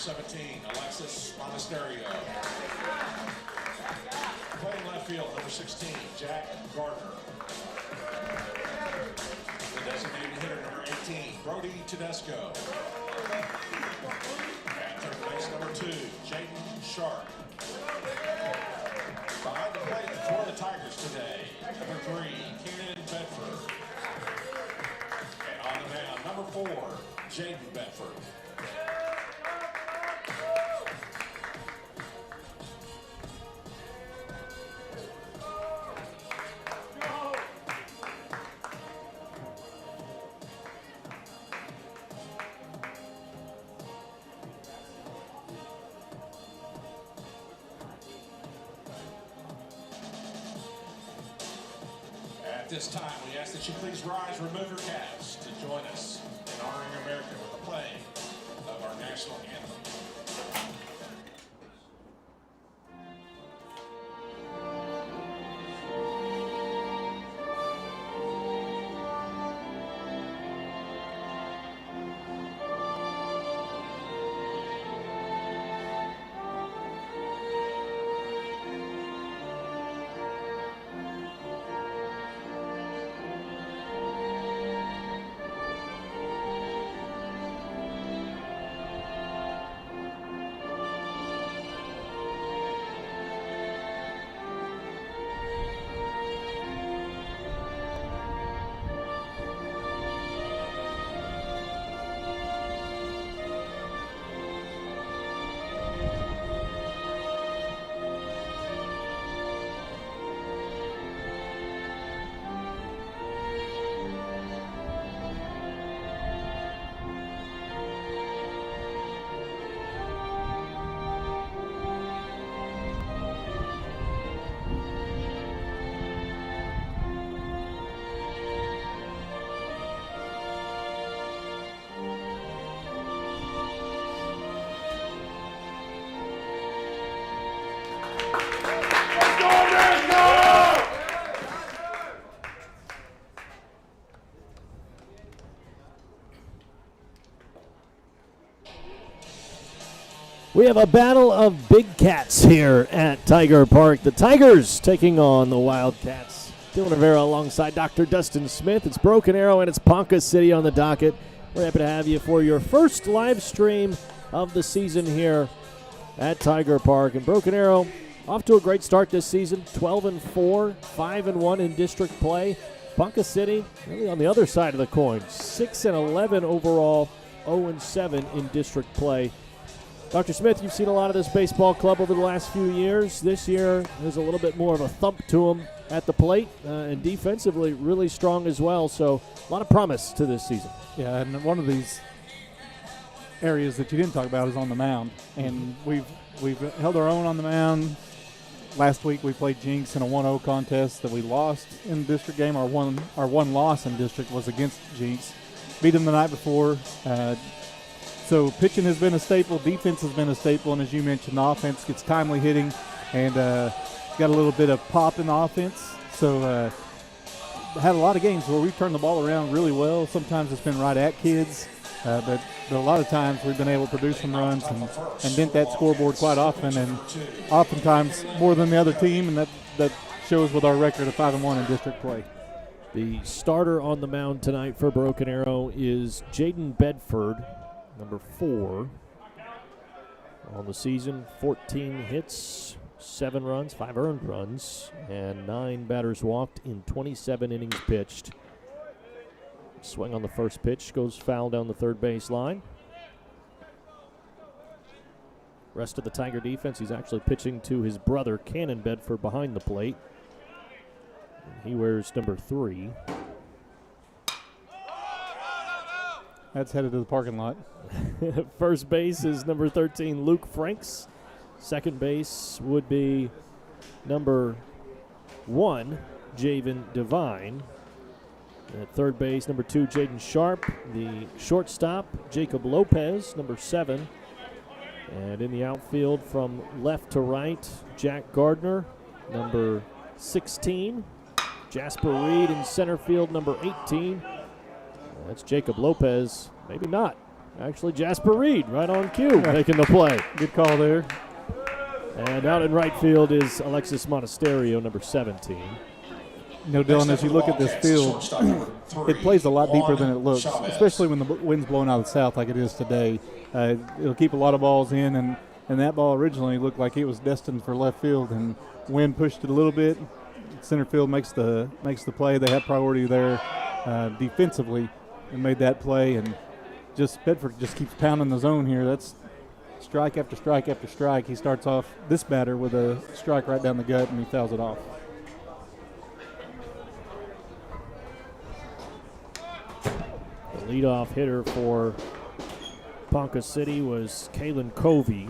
17, Alexis Monasterio. Playing left field, number 16, Jack Gardner. The designated hitter, number 18, Brody Tedesco. At third base, number 2, Jaden Sharp. Behind the plate for the Tigers today, number 3, Keenan Bedford. And on the mound, number 4, Jaden Bedford. At this time, we ask that you please rise, remove your caps to join us in honoring America with the playing of our national anthem. We have a battle of big cats here at Tiger Park. The Tigers taking on the Wildcats. Dylan Rivera alongside Dr. Dustin Smith. It's Broken Arrow and it's Ponca City on the docket. We're happy to have you for your first live stream of the season here at Tiger Park. And Broken Arrow off to a great start this season. 12-4, 5-1 in district play. Ponca City really on the other side of the coin. 6-11 overall, 0-7 in district play. Dr. Smith, you've seen a lot of this baseball club over the last few years. This year, there's a little bit more of a thump to them at the plate, and defensively really strong as well. So a lot of promise to this season. Yeah, and one of these areas that you didn't talk about is on the mound. And we've held our own on the mound. Last week we played Jinx in a 1-0 contest that we lost in the district game. Our one loss in district was against Jinx. Beat them the night before. So pitching has been a staple, defense has been a staple, and as you mentioned, the offense gets timely hitting and got a little bit of pop in the offense. So had a lot of games where we've turned the ball around really well. Sometimes it's been right at kids, but a lot of times we've been able to produce some runs and dent that scoreboard quite often, and oftentimes more than the other team, and that shows with our record of 5-1 in district play. The starter on the mound tonight for Broken Arrow is Jaden Bedford, number 4 on the season. 14 hits, 7 runs, 5 earned runs, and 9 batters walked in 27 innings pitched. Swing on the first pitch, goes foul down the third base line. Rest of the Tiger defense, he's actually pitching to his brother, Cannon Bedford, behind the plate. And he wears number 3. That's headed to the parking lot. First base is number 13, Luke Franks. Second base would be number 1, Javen Devine. At third base, number 2, Jaden Sharp. The shortstop, Jacob Lopez, number 7. And in the outfield from left to right, Jack Gardner, number 16. Jasper Reed in center field, number 18. That's Jacob Lopez. Maybe not. Actually, Jasper Reed right on cue making the play. Good call there. And out in right field is Alexis Monasterio, number 17. Dylan, as you look at this field, it plays a lot deeper than it looks, especially when the wind's blowing out of the south like it is today. It'll keep a lot of balls in, and that ball originally looked like it was destined for left field, and wind pushed it a little bit. Center field makes the play. They have priority there defensively and made that play, and Bedford just keeps pounding the zone here. That's strike after strike after strike. He starts off this batter with a strike right down the gut, and he fouls it off. The leadoff hitter for Ponca City was Kalen Covey,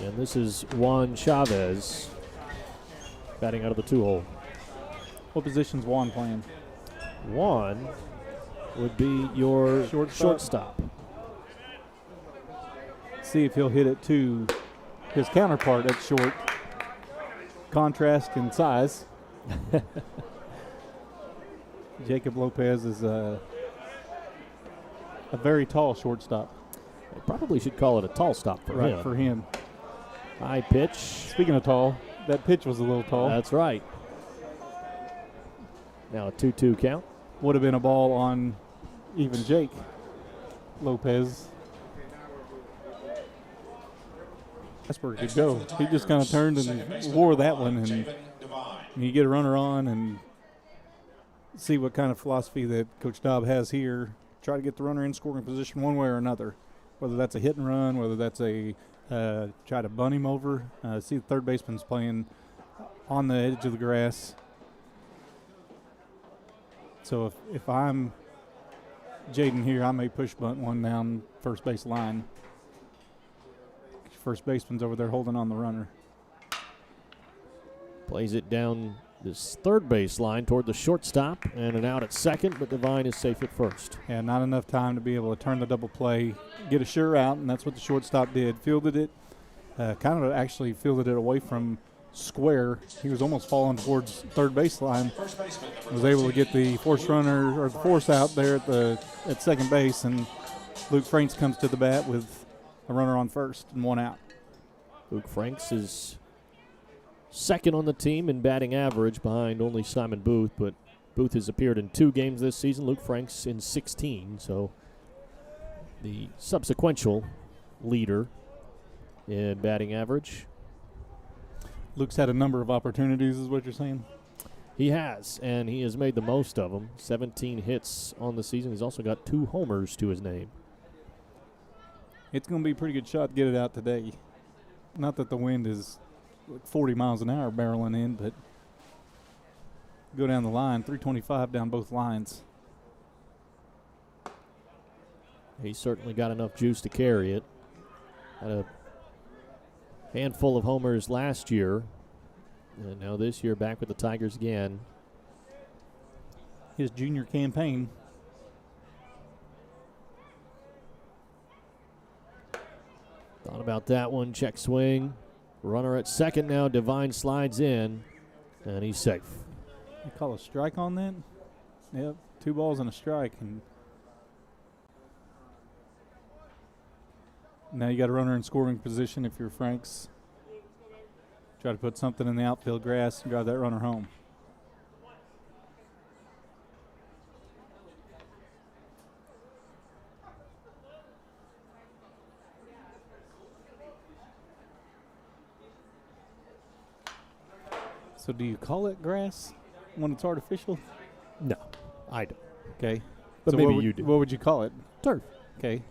and this is Juan Chavez batting out of the 2-hole. What position's Juan playing? Juan would be your shortstop. See if he'll hit it to his counterpart at short. Contrast in size. Jacob Lopez is a very tall shortstop. They probably should call it a tall stop for him. Right, for him. High pitch. Speaking of tall, that pitch was a little tall. That's right. Now a 2-2 count. Would have been a ball on even Jake Lopez. That's where it could go. He just kind of turned and wore that one, and you get a runner on and see what kind of philosophy that Coach Dobb has here. Try to get the runner in scoring position one way or another, whether that's a hit and run, whether that's a try to bunt him over. See the third baseman's playing on the edge of the grass. So if I'm Jaden here, I may push bunt one down first base line. First baseman's over there holding on the runner. Plays it down this third base line toward the shortstop, and an out at second, but Devine is safe at first. And not enough time to be able to turn the double play, get a sure out, and that's what the shortstop did. Fielded it, kind of actually fielded it away from square. He was almost falling towards third baseline. Was able to get the force runner or the force out there at second base, and Luke Franks comes to the bat with a runner on first and one out. Luke Franks is second on the team in batting average behind only Simon Booth, but Booth has appeared in 2 games this season, Luke Franks in 16, so the subsequential leader in batting average. Luke's had a number of opportunities, is what you're saying? He has, and he has made the most of them. 17 hits on the season. He's also got 2 homers to his name. It's going to be a pretty good shot to get it out today. Not that the wind is 40 miles an hour barreling in, but go down the line, 325 down both lines. He's certainly got enough juice to carry it. Had a handful of homers last year, and now this year back with the Tigers again. His junior campaign. Thought about that one. Check swing. Runner at second now. Devine slides in, and he's safe. You call a strike on that? Yep, 2 balls and a strike. And now you got a runner in scoring position if you're Franks. Try to put something in the outfield grass and drive that runner home. So do you call it grass when it's artificial? No, I don't. Okay. But so maybe you do. What would you call it? Turf. Okay.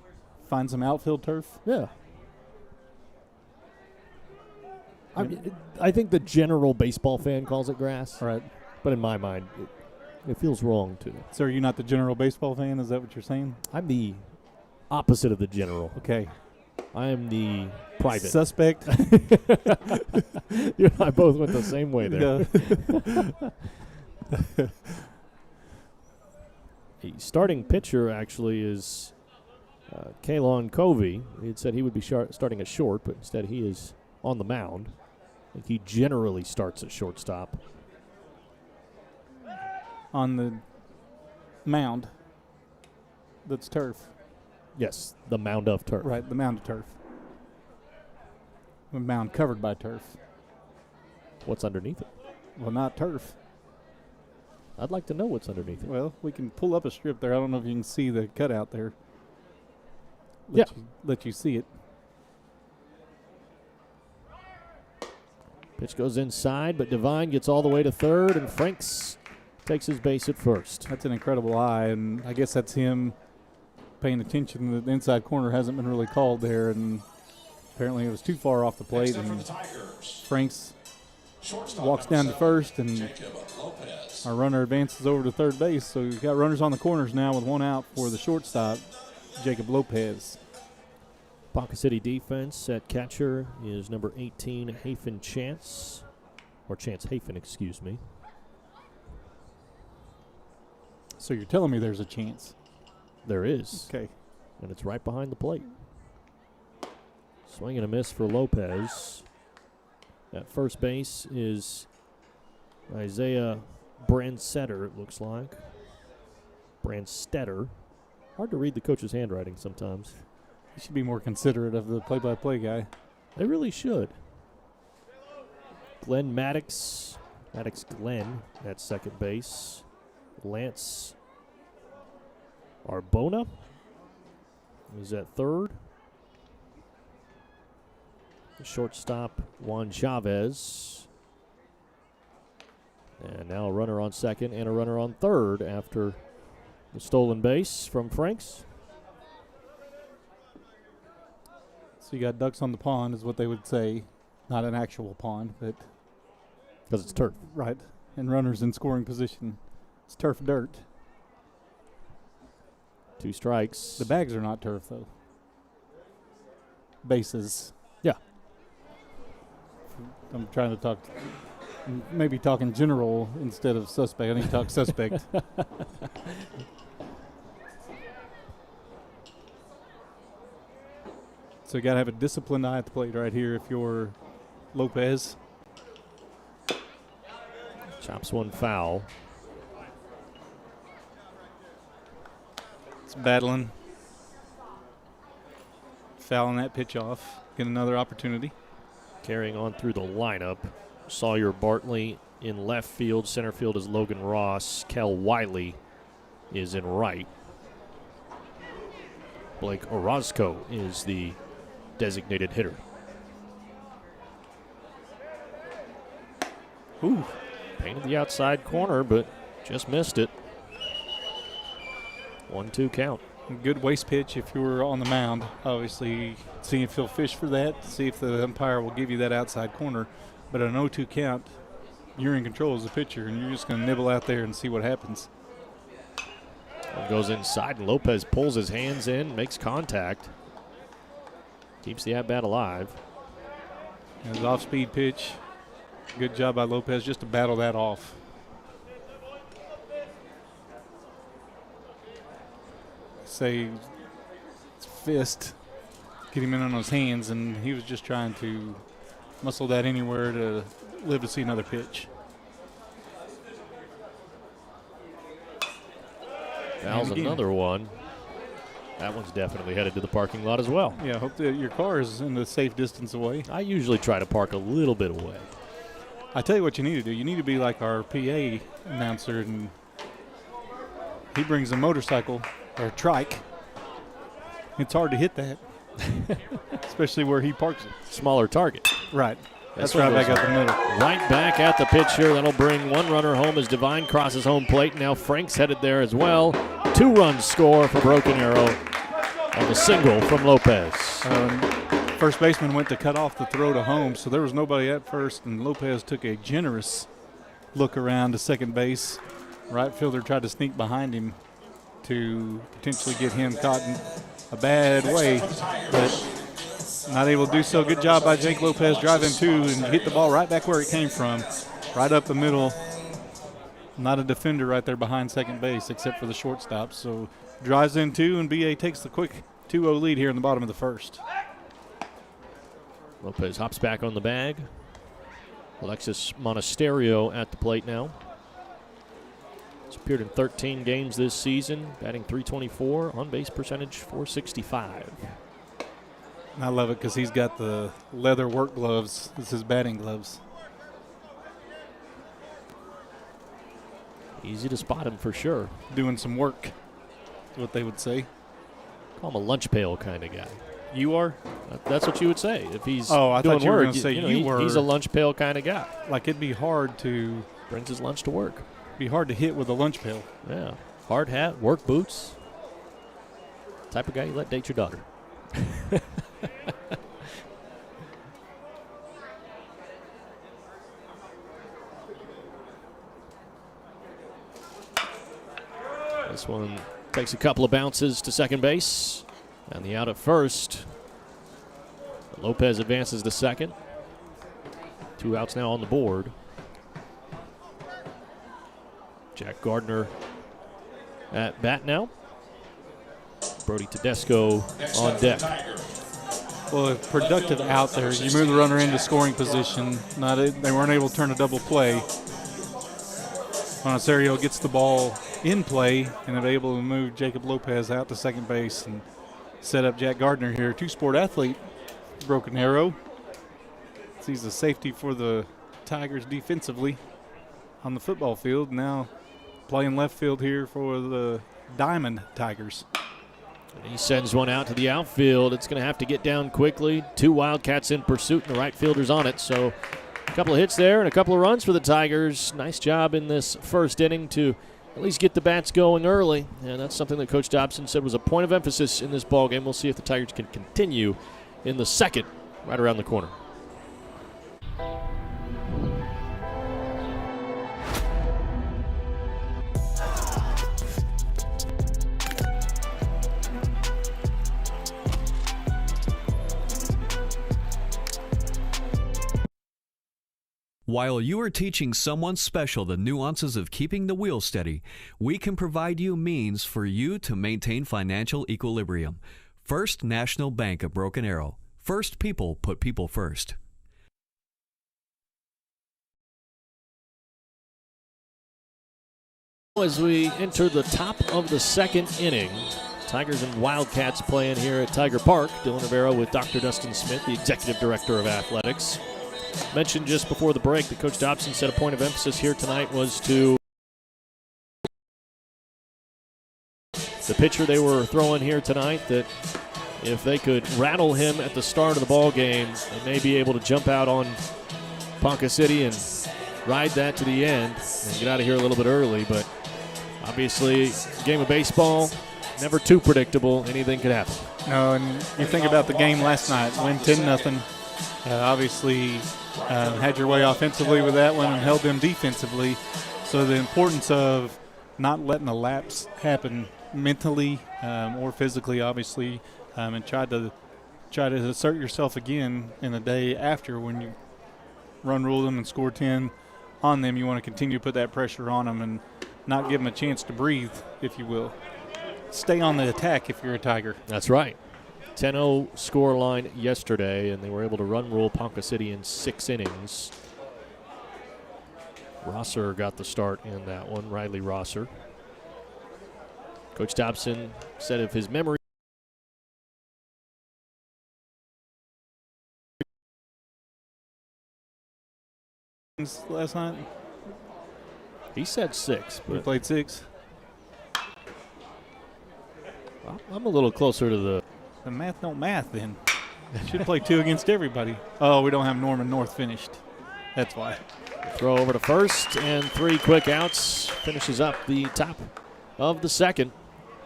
Find some outfield turf? Yeah. I think the general baseball fan calls it grass. Right. But in my mind, it feels wrong too. So are you not the general baseball fan? Is that what you're saying? I'm the opposite of the general. Okay. I am the private. Suspect. You and I both went the same way there. The starting pitcher actually is Kalon Covey. He had said he would be starting at short, but instead he is on the mound. I think he generally starts at shortstop. On the mound that's turf. Yes, the mound of turf. Right, the mound of turf. A mound covered by turf. What's underneath it? Well, not turf. I'd like to know what's underneath it. Well, we can pull up a strip there. I don't know if you can see the cutout there. Let you see it. Pitch goes inside, but Devine gets all the way to third, and Franks takes his base at first. That's an incredible eye, and I guess that's him paying attention that the inside corner hasn't been really called there, and apparently it was too far off the plate, and Franks walks down to first, and our runner advances over to third base. So we've got runners on the corners now with one out for the shortstop, Jacob Lopez. Ponca City defense at catcher is number 18, Chance Hafen, excuse me. So you're telling me there's a chance? There is. Okay. And it's right behind the plate. Swing and a miss for Lopez. At first base is Isaiah Brandstetter, it looks like. Brandstetter. Hard to read the coach's handwriting sometimes. You should be more considerate of the play-by-play guy. They really should. Glenn Maddox Glenn at second base. Lance Arbona is at third. The shortstop, Juan Chavez. And now a runner on second and a runner on third after the stolen base from Franks. So you got ducks on the pond is what they would say. Not an actual pond, but... Because it's turf. Right. And runners in scoring position. It's turf dirt. 2 strikes. The bags are not turf, though. Bases. Yeah. I'm trying to talk... Maybe talking general instead of suspect. I need to talk suspect. So you got to have a disciplined eye at the plate right here if you're Lopez. Chops one foul. It's battling. Fouling that pitch off. Get another opportunity. Carrying on through the lineup. Sawyer Bartley in left field. Center field is Logan Ross. Kel Wiley is in right. Blake Orozco is the designated hitter. Ooh, painted the outside corner, but just missed it. 1-2 count. Good waste pitch if you were on the mound. Obviously, see if he'll fish for that, see if the umpire will give you that outside corner. But an 0-2 count, you're in control as a pitcher, and you're just going to nibble out there and see what happens. One goes inside, and Lopez pulls his hands in, makes contact. Keeps the at-bat alive. And his off-speed pitch. Good job by Lopez just to battle that off. Say it's fist, get him in on his hands, and he was just trying to muscle that anywhere to live to see another pitch. Fouls another one. That one's definitely headed to the parking lot as well. Yeah, I hope that your car is in the safe distance away. I usually try to park a little bit away. I tell you what you need to do. You need to be like our PA announcer, and he brings a motorcycle or a trike. It's hard to hit that, especially where he parks it. Smaller target. Right. That's one right goes back up the middle. Right back at the pitcher. That'll bring one runner home as Devine crosses home plate. Now Frank's headed there as well. 2 runs score for Broken Arrow on the single from Lopez. First baseman went to cut off the throw to home, so there was nobody at first, and Lopez took a generous look around to second base. Right fielder tried to sneak behind him to potentially get him caught in a bad way, but not able to do so. Good job by Jake Lopez driving 2 and hit the ball right back where it came from, right up the middle. Not a defender right there behind second base except for the shortstop. So drives in 2, and BA takes the quick 2-0 lead here in the bottom of the first. Lopez hops back on the bag. Alexis Monasterio at the plate now. He's appeared in 13 games this season, batting .324, on-base percentage .465. I love it because he's got the leather work gloves. This is his batting gloves. Easy to spot him for sure. Doing some work, is what they would say. Call him a lunch pail kind of guy. You are? That's what you would say if he's I doing thought you were work. going to say you were. He's a lunch pail kind of guy. Like it'd be hard to Brings his lunch to work. hit with a lunch pail. Yeah. Hard hat, work boots. Type of guy you let date your daughter. This one takes a couple of bounces to second base. And the out at first. Lopez advances to second. 2 outs now on the board. Jack Gardner at bat now. Brody Tedesco on deck. Well, a productive out there. You move the runner into scoring position. They weren't able to turn a double play. Monasterio gets the ball in play and they're able to move Jacob Lopez out to second base and set up Jack Gardner here. Two-sport athlete, Broken Arrow. Sees the safety for the Tigers defensively on the football field. Now playing left field here for the Diamond Tigers. And he sends one out to the outfield. It's going to have to get down quickly. 2 Wildcats in pursuit, and the right fielder's on it. So a couple of hits there and a couple of runs for the Tigers. Nice job in this first inning to at least get the bats going early. And that's something that Coach Dobson said was a point of emphasis in this ballgame. We'll see if the Tigers can continue in the second, right around the corner. While you are teaching someone special the nuances of keeping the wheel steady, we can provide you means for you to maintain financial equilibrium. First National Bank of Broken Arrow. First people put people first. As we enter the top of the second inning, Tigers and Wildcats playing here at Tiger Park. Dylan Rivera with Dr. Dustin Smith, the Executive Director of Athletics. Mentioned just before the break that Coach Dobson said a point of emphasis here tonight was to the pitcher they were throwing here tonight, that if they could rattle him at the start of the ball game, they may be able to jump out on Ponca City and ride that to the end and get out of here a little bit early. But obviously, game of baseball, never too predictable. Anything could happen. No, and you think about the game last night, win 10-0. Obviously, had your way offensively with that one and held them defensively. So the importance of not letting a lapse happen mentally or physically, obviously, and try to assert yourself again in the day after when you run rule them and score 10 on them. You want to continue to put that pressure on them and not give them a chance to breathe, if you will. Stay on the attack if you're a Tiger. That's right. 10-0 score line yesterday, and they were able to run rule Ponca City in 6 innings. Rosser got the start in that one, Riley Rosser. Coach Dobson said of his memory last night. He said 6. We But played 6. I'm a little closer to the The math don't math then. Should play 2 against everybody. Oh, we don't have Norman North finished. That's why. throw over to first, and 3 quick outs. Finishes up the top of the second.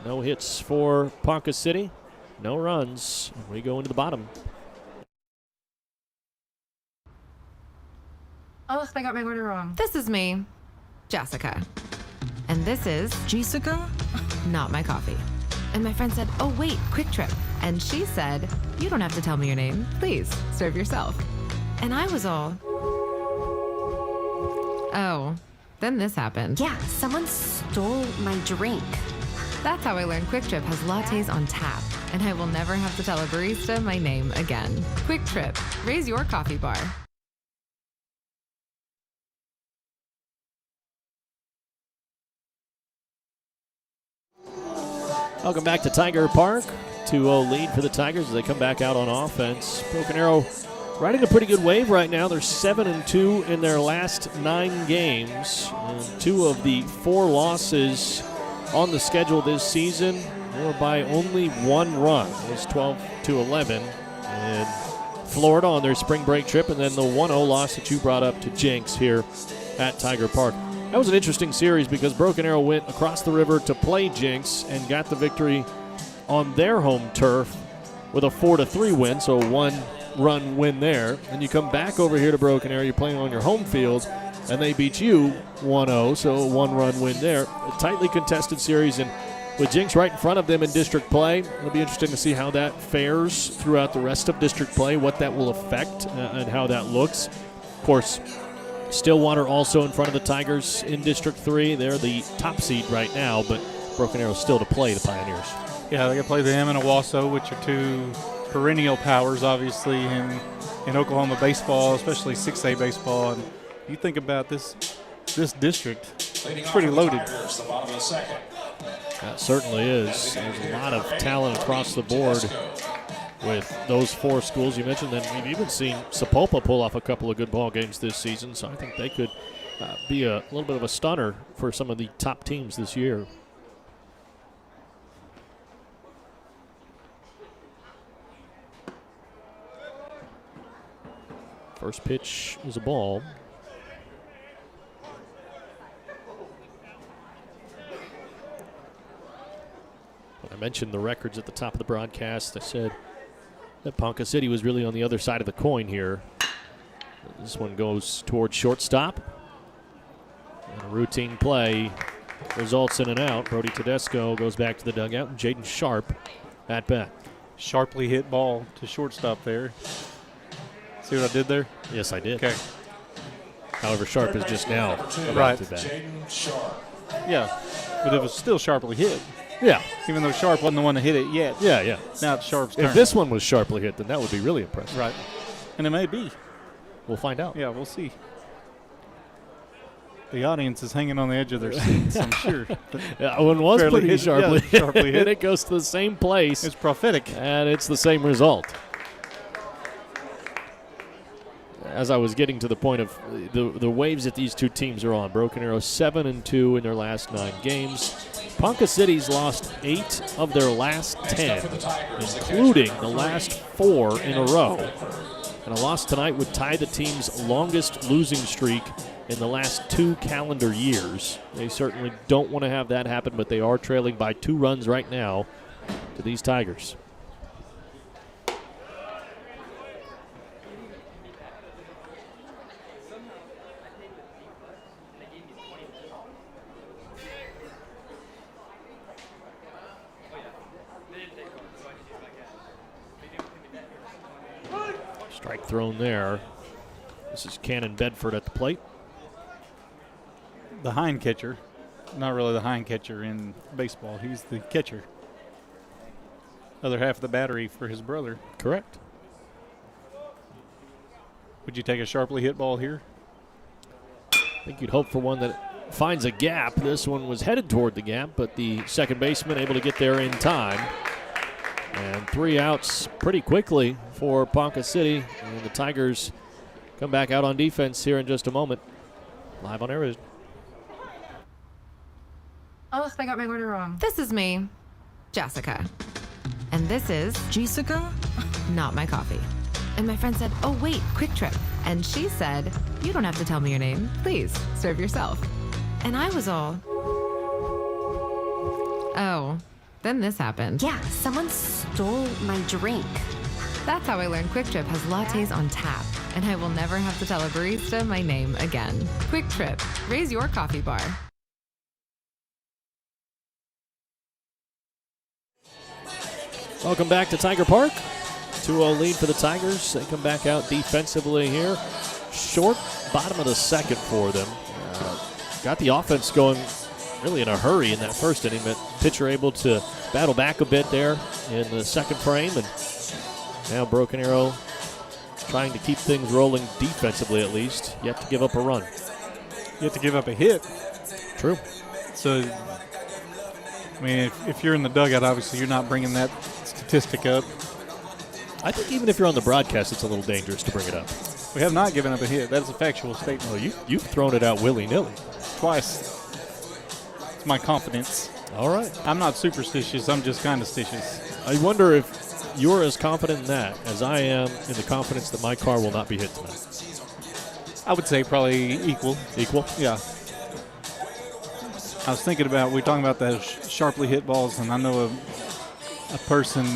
No hits for Ponca City. No runs. We go into the bottom. Oh, I got my order wrong. This is me, Jessica. And this is Jessica? not my coffee. And my friend said, oh wait, Quick Trip. And she said, you don't have to tell me your name. Please, serve yourself. And I was all, oh, then this happened. Yeah, someone stole my drink. That's how I learned Quick Trip has lattes on tap. And I will never have to tell a barista my name again. Quick Trip, raise your coffee bar. Welcome back to Tiger Park. 2-0 lead for the Tigers as they come back out on offense. Broken Arrow riding a pretty good wave right now. They're 7-2 in their last 9 games. And 2 of the 4 losses on the schedule this season were by only 1 run. It was 12-11. And Florida on their spring break trip, and then the 1-0 loss that you brought up to Jinx here at Tiger Park. That was an interesting series because Broken Arrow went across the river to play Jinx and got the victory on their home turf with a 4-3 win, so a 1-run win there. And you come back over here to Broken Arrow, you're playing on your home field, and they beat you 1-0, so a 1-run win there. A tightly contested series, and with Jinx right in front of them in district play, it'll be interesting to see how that fares throughout the rest of district play, what that will affect and how that looks. Of course, Stillwater also in front of the Tigers in District 3. They're the top seed right now, but Broken Arrow still to play the Pioneers. Yeah, they got to play them and Owasso, which are 2 perennial powers, obviously, in Oklahoma baseball, especially 6A baseball. And you think about this district, it's pretty loaded. The bottom of the second. That certainly is. There's a lot of talent across the board with those 4 schools you mentioned. Then we've even seen Sapulpa pull off a couple of good ball games this season, so I think they could be a little bit of a stunner for some of the top teams this year. First pitch is a ball. When I mentioned the records at the top of the broadcast, I said that Ponca City was really on the other side of the coin here. This one goes towards shortstop. And a routine play results in an out. Brody Tedesco goes back to the dugout, and Jaden Sharp at bat. Sharply hit ball to shortstop there. See what I did there? Yes, I did. Okay. However, Sharp is just now Right. to bat. Jaden Sharp. Yeah, but it was still sharply hit, Yeah, even though Sharp wasn't the one that hit it yet. yeah. Now it's Sharp's turn. If this one was sharply hit, then that would be really impressive. Right. And it may be. We'll find out. Yeah, we'll see. The audience is hanging on the edge of their seats, I'm sure. Yeah, one was Fairly pretty hit, sharply, yeah, sharply hit. and it goes to the same place, It's prophetic. and it's the same result. As I was getting to the point of the waves that these 2 teams are on, Broken Arrow 7-2 in their last 9 games. Ponca City's lost 8 of their last 10, including the last 4 in a row. And a loss tonight would tie the team's longest losing streak in the last 2 calendar years. They certainly don't want to have that happen, but they are trailing by 2 runs right now to these Tigers. Strike thrown there. This is Cannon Bedford at the plate. The hind catcher. Not really the hind catcher in baseball. He's the catcher. Other half of the battery for his brother. Correct. Would you take a sharply hit ball here? I think you'd hope for one that finds a gap. This one was headed toward the gap, but the second baseman able to get there in time. And 3 outs pretty quickly for Ponca City. And the Tigers come back out on defense here in just a moment. Live on ArrowVision. Oh, I got my order wrong. This is me, Jessica. And this is Jessica? not my coffee. And my friend said, oh, wait, Quick Trip. And she said, you don't have to tell me your name. Please, serve yourself. And I was all, oh, then this happened. Yeah, someone stole my drink. That's how I learned Quick Trip has lattes on tap. And I will never have to tell a barista my name again. Quick Trip, raise your coffee bar. Welcome back to Tiger Park. 2-0 lead for the Tigers. They come back out defensively here. Short bottom of the second for them. Got the offense going really in a hurry in that first inning, but pitcher able to battle back a bit there in the second frame. And now Broken Arrow trying to keep things rolling defensively at least, yet to give up a run. You have to give up a hit. True. So I mean, if you're in the dugout, obviously you're not bringing that statistic up. I think even if you're on the broadcast, it's a little dangerous to bring it up. We have not given up a hit. That is a factual statement. Well, you've thrown it out willy-nilly. Twice. It's my confidence. All right. I'm not superstitious. I'm just kind of stitious. I wonder if you're as confident in that as I am in the confidence that my car will not be hit tonight. I would say probably equal. Equal? Yeah. I was thinking about, we were talking about those sharply hit balls, and I know a person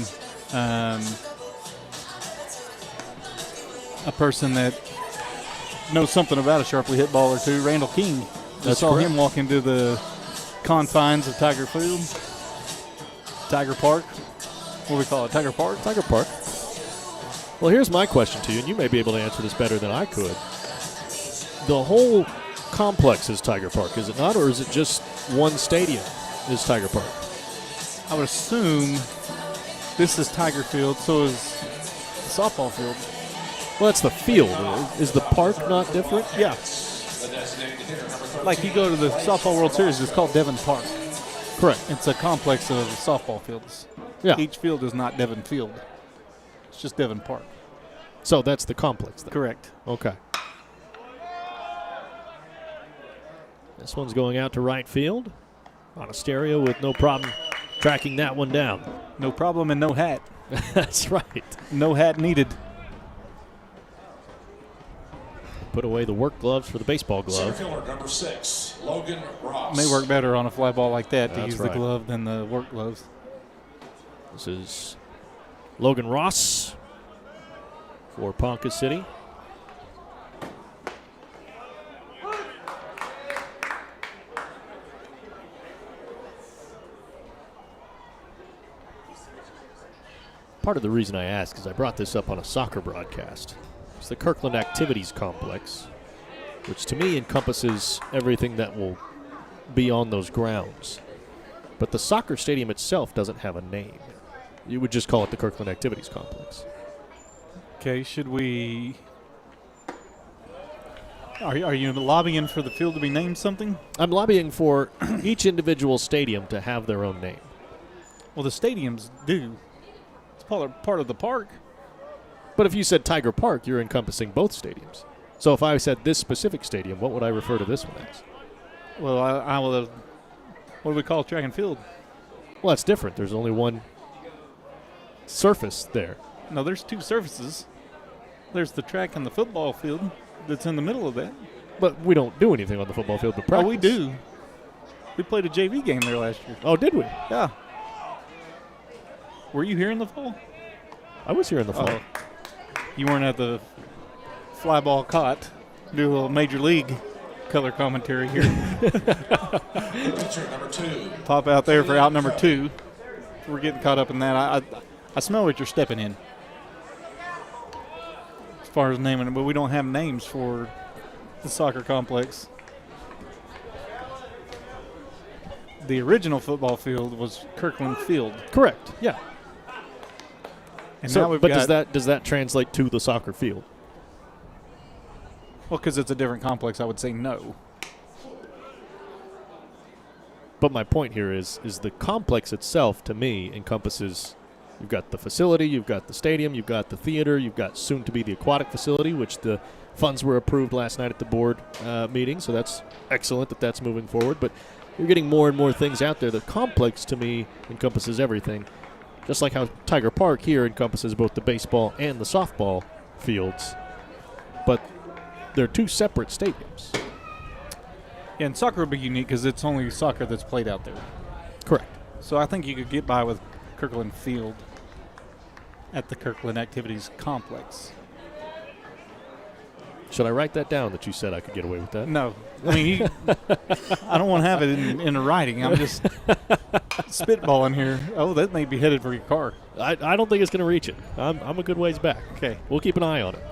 that knows something about a sharply hit ball or two, Randall King. I saw him walk into the confines of Tiger Field. Tiger Park. What do we call it? Tiger Park? Tiger Park. Well, here's my question to you, and you may be able to answer this better than I could. The whole complex is Tiger Park, is it not? Or is it just one stadium is Tiger Park? I would assume this is Tiger Field, so is the softball field. Well, that's the field. Is the park not different? Yeah. Like you go to the Softball World Series, it's called Devon Park. Correct. It's a complex of softball fields. Yeah. Each field is not Devon Field. It's just Devon Park. So that's the complex then? Correct. Okay. This one's going out to right field on a stereo with no problem tracking that one down. No problem and no hat. That's right. No hat needed. Put away the work gloves for the baseball Center glove. fielder number 6, Logan Ross. May work better on a fly ball like that to That's use right. the glove than the work gloves. This is Logan Ross for Ponca City. Part of the reason I ask is I brought this up on a soccer broadcast. It's the Kirkland Activities Complex, which to me encompasses everything that will be on those grounds. But the soccer stadium itself doesn't have a name. You would just call it the Kirkland Activities Complex. Okay, should we... Are you lobbying for the field to be named something? I'm lobbying for each individual stadium to have their own name. Well, the stadiums do. It's part of the park. But if you said Tiger Park, you're encompassing both stadiums. So if I said this specific stadium, what would I refer to this one as? Well, I will... What do we call track and field? Well, that's different. There's only one surface there. No, there's two surfaces. There's the track and the football field that's in the middle of that. But we don't do anything on the football field but practice. Oh, we do. We played a JV game there last year. Oh, did we? Yeah. Were you here in the fall? I was here in the fall. Oh. You weren't at the fly ball cot. Do a little major league color commentary here. Pitcher number 2. Pop out there for out number 2. We're getting caught up in that. I smell what you're stepping in. As far as naming it, but we don't have names for the soccer complex. The original football field was Kirkland Field. Correct. Yeah. And So, now we've but got, does that translate to the soccer field? well, because it's a different complex, I would say no. But my point here is the complex itself, to me, encompasses, you've got the facility, you've got the stadium, you've got the theater, you've got soon to be the aquatic facility, which the funds were approved last night at the board meeting, so that's excellent that that's moving forward. But you're getting more and more things out there. The complex, to me, encompasses everything, just like how Tiger Park here encompasses both the baseball and the softball fields. But they're two separate stadiums. Yeah, and soccer would be unique because it's only soccer that's played out there. Correct. So I think you could get by with Kirkland Field at the Kirkland Activities Complex. Should I write that down that you said I could get away with that? No. I mean, I don't want to have it in writing. I'm just spitballing here. Oh, that may be headed for your car. I don't think it's going to reach it. I'm a good ways back. Okay. We'll keep an eye on it.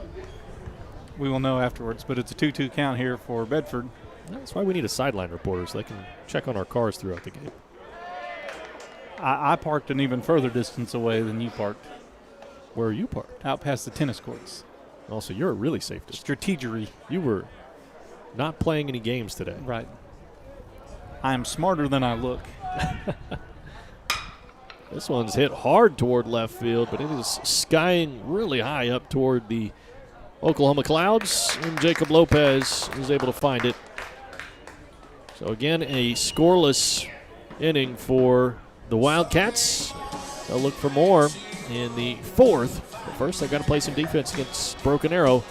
We will know afterwards, but it's a 2-2 count here for Bedford. That's why we need a sideline reporter so they can check on our cars throughout the game. I parked an even further distance away than you parked, Where are you parked? out past the tennis courts. Also, you're a really safe distance. Strategery. You were not playing any games today. Right. I am smarter than I look. This one's hit hard toward left field, but it is skying really high up toward the Oklahoma clouds, and Jacob Lopez is able to find it. So again, a scoreless inning for the Wildcats. They'll look for more in the fourth. But first, they've got to play some defense against Broken Arrow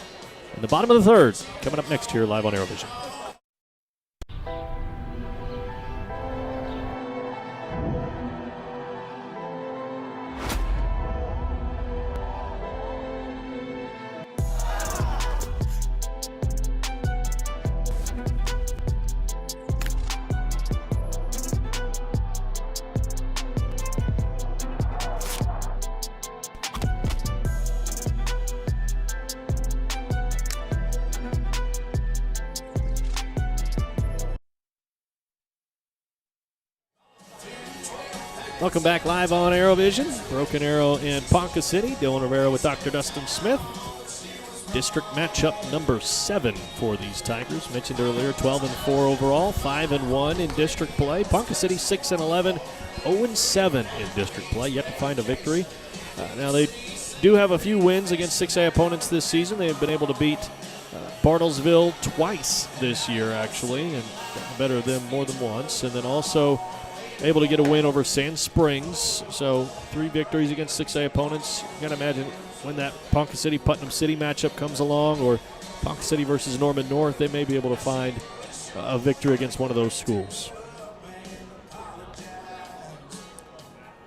in the bottom of the third. Coming up next here live on ArrowVision. Welcome back live on ArrowVision. Broken Arrow in Ponca City. Dylan Rivera with Dr. Dustin Smith. District matchup number 7 for these Tigers. Mentioned earlier, 12-4 overall, 5-1 in district play. Ponca City 6-11, 0-7 in district play. Yet to find a victory. Now they do have a few wins against 6A opponents this season. They have been able to beat Bartlesville twice this year, actually, and better them more than once. And then also able to get a win over Sand Springs. So 3 victories against 6A opponents. You got to imagine when that Ponca City-Putnam City matchup comes along, or Ponca City versus Norman North, they may be able to find a victory against one of those schools.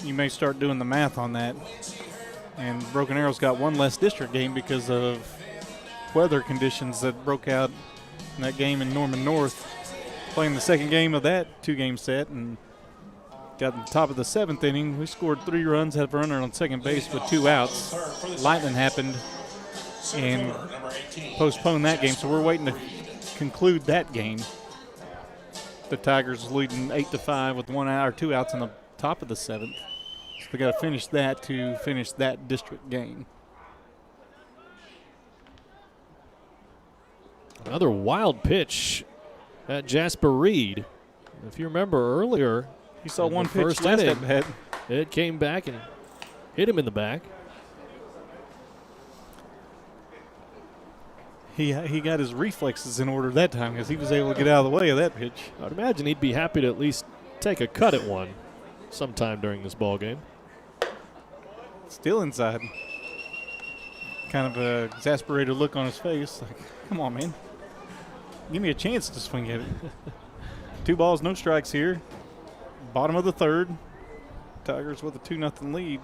You may start doing the math on that. And Broken Arrow's got one less district game because of weather conditions that broke out in that game in Norman North. Playing the second game of that 2-game set, and got in the top of the 7th inning. We scored 3 runs, had a runner on second base with 2 outs. Lightning happened and postponed that game, so we're waiting to conclude that game. The Tigers leading 8-5 with 1 out or 2 outs in the top of the 7th. So they got to finish that to finish that district game. Another wild pitch at Jasper Reed. If you remember earlier, He saw one pitch first last inning, at bat. it came back and hit him in the back. He got his reflexes in order that time because he was able to get out of the way of that pitch. I'd imagine he'd be happy to at least take a cut at one sometime during this ball game. Still inside. Kind of a exasperated look on his face. Like, come on, man. Give me a chance to swing at it. 2 balls, no strikes here. Bottom of the 3rd. Tigers with a 2-0 lead.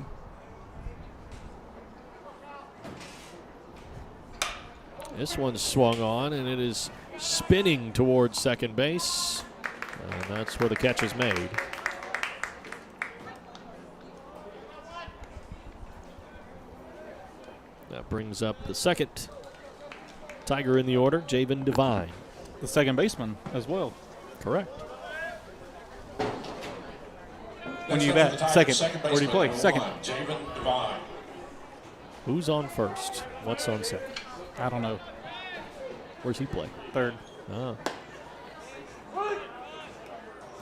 This one's swung on, and it is spinning towards second base. And that's where the catch is made. That brings up the second Tiger in the order, Javen Devine. The second baseman as well. Correct. When you bat, second. Where do you play? Second. Javen Devine. Who's on first? What's on second? I don't know. Where's he play? 3rd. Oh.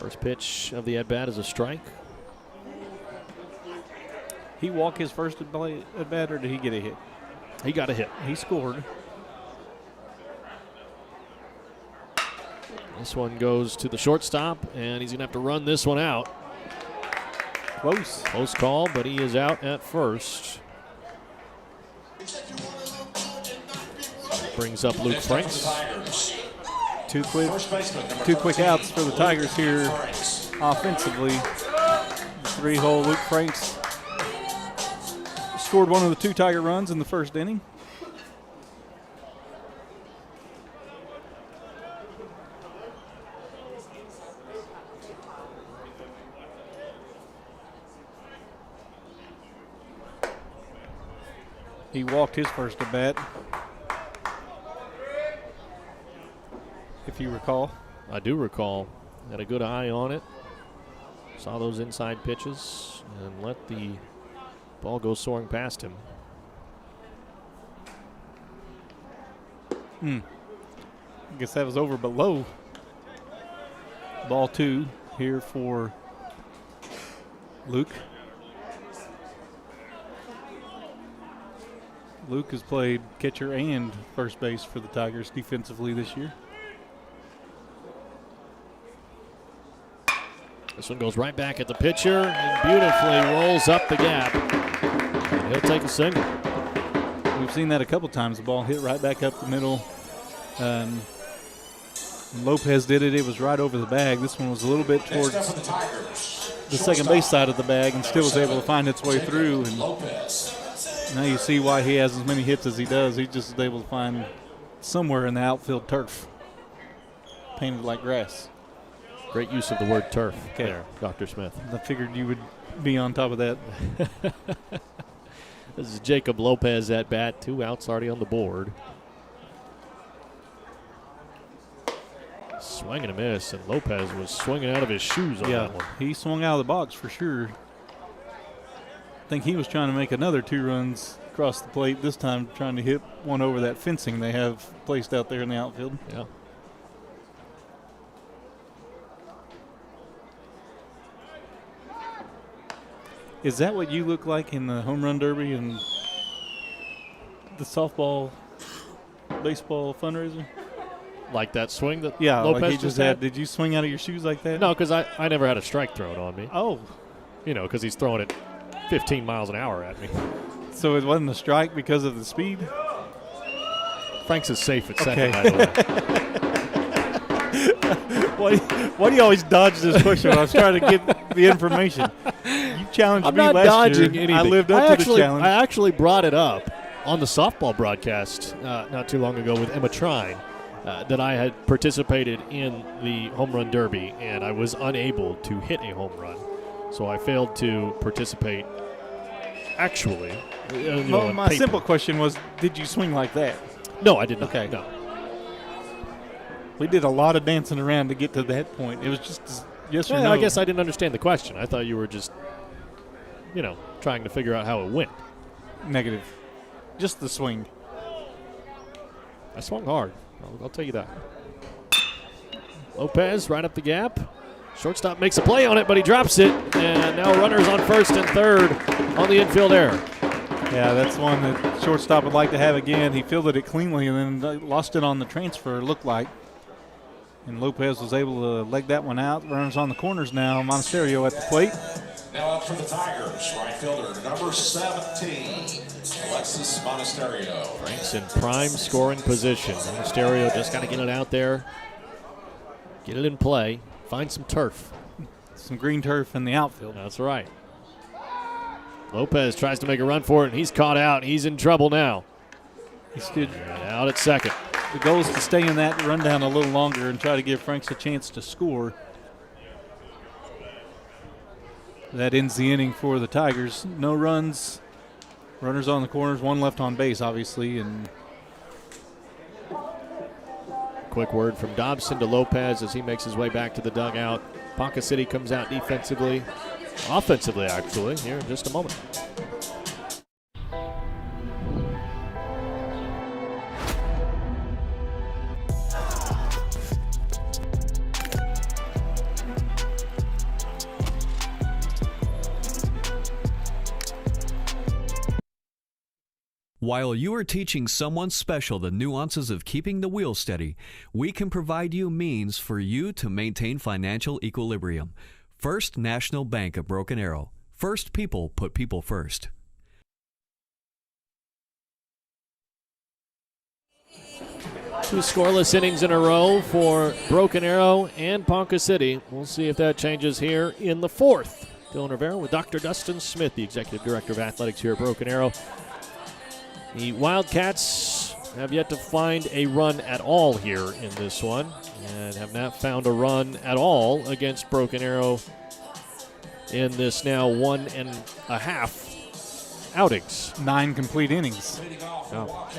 First pitch of the at-bat is a strike. He walk his first at bat, or did he get a hit? He got a hit. He scored. This one goes to the shortstop, and he's going to have to run this one out. Close. Close call, but he is out at first. Brings up Luke Franks. Two quick outs for the Tigers here offensively. 3-hole Luke Franks scored one of the 2 Tiger runs in the first inning. He walked his first at bat, if you recall. I do recall. Had a good eye on it. Saw those inside pitches and let the ball go soaring past him. I guess that was over, but low. Ball 2 here for Luke. Luke has played catcher and first base for the Tigers defensively this year. This one goes right back at the pitcher and beautifully rolls up the gap. And he'll take a single. We've seen that a couple times. The ball hit right back up the middle. Lopez did it. It was right over the bag. This one was a little bit towards the second base side of the bag and still was able to find its way through. And now you see why he has as many hits as he does. He just is able to find somewhere in the outfield turf, painted like grass. Great use of the word turf there, Dr. Smith. I figured you would be on top of that. This is Jacob Lopez at bat. 2 outs already on the board. Swing and a miss, and Lopez was swinging out of his shoes on that one. He swung out of the box for sure. I think he was trying to make another 2 runs across the plate, this time trying to hit one over that fencing they have placed out there in the outfield. Yeah. Is that what you look like in the home run derby and the softball, baseball fundraiser? Like that swing that like Lopez he just had? Did you swing out of your shoes like that? No, because I never had a strike thrown on me. Oh. Because he's throwing it 15 miles an hour at me. So it wasn't a strike because of the speed? Frank's is safe at second, by the way. Why do you always dodge this question when I was trying to get the information? You challenged I'm me not last dodging year. anything. I lived up to the challenge. I actually brought it up on the softball broadcast not too long ago with Emma Trine that I had participated in the home run derby, and I was unable to hit a home run. So I failed to participate actually. Well, my simple question was, did you swing like that? No, I did not. Okay. No. We did a lot of dancing around to get to that point. It was just yes or no. I guess I didn't understand the question. I thought you were just, trying to figure out how it went. Negative. Just the swing. I swung hard. I'll tell you that. Lopez right up the gap. Shortstop makes a play on it, but he drops it. And now runners on first and third on the infield error. Yeah, that's one that shortstop would like to have again. He fielded it cleanly and then lost it on the transfer, it looked like. And Lopez was able to leg that one out. Runners on the corners now. Monasterio at the plate. Now up for the Tigers, right fielder number 17, Alexis Monasterio. Frank's in prime scoring position. Monasterio just got to get it out there, get it in play, find some turf. Some green turf in the outfield. That's right. Lopez tries to make a run for it, and he's caught out. He's in trouble now. He stood out at second. The goal is to stay in that rundown a little longer and try to give Franks a chance to score. That ends the inning for the Tigers. No runs. Runners on the corners, 1 left on base, obviously. And quick word from Dobson to Lopez as he makes his way back to the dugout. Ponca City comes out defensively. Offensively, actually, here in just a moment. While you are teaching someone special the nuances of keeping the wheel steady, we can provide you means for you to maintain financial equilibrium. First National Bank of Broken Arrow. First people put people first. Two scoreless innings in a row for Broken Arrow and Ponca City. We'll see if that changes here in the 4th. Dylan Rivera with Dr. Dustin Smith, the Executive Director of Athletics here at Broken Arrow. The Wildcats have yet to find a run at all here in this one and have not found a run at all against Broken Arrow in this now 1.5 outings. 9 complete innings. Oh.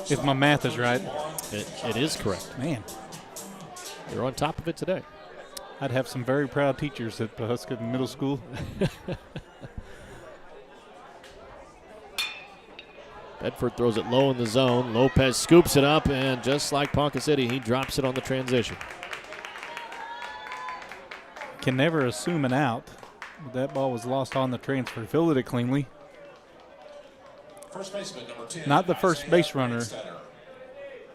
If my math is right. It is correct. Man. They're on top of it today. I'd have some very proud teachers at Pawhuska Middle School. Bedford throws it low in the zone. Lopez scoops it up, and just like Ponca City, he drops it on the transition. Can never assume an out. That ball was lost on the transfer. Fielded it cleanly. First baseman, number 10. Not the first Isaiah base runner Center.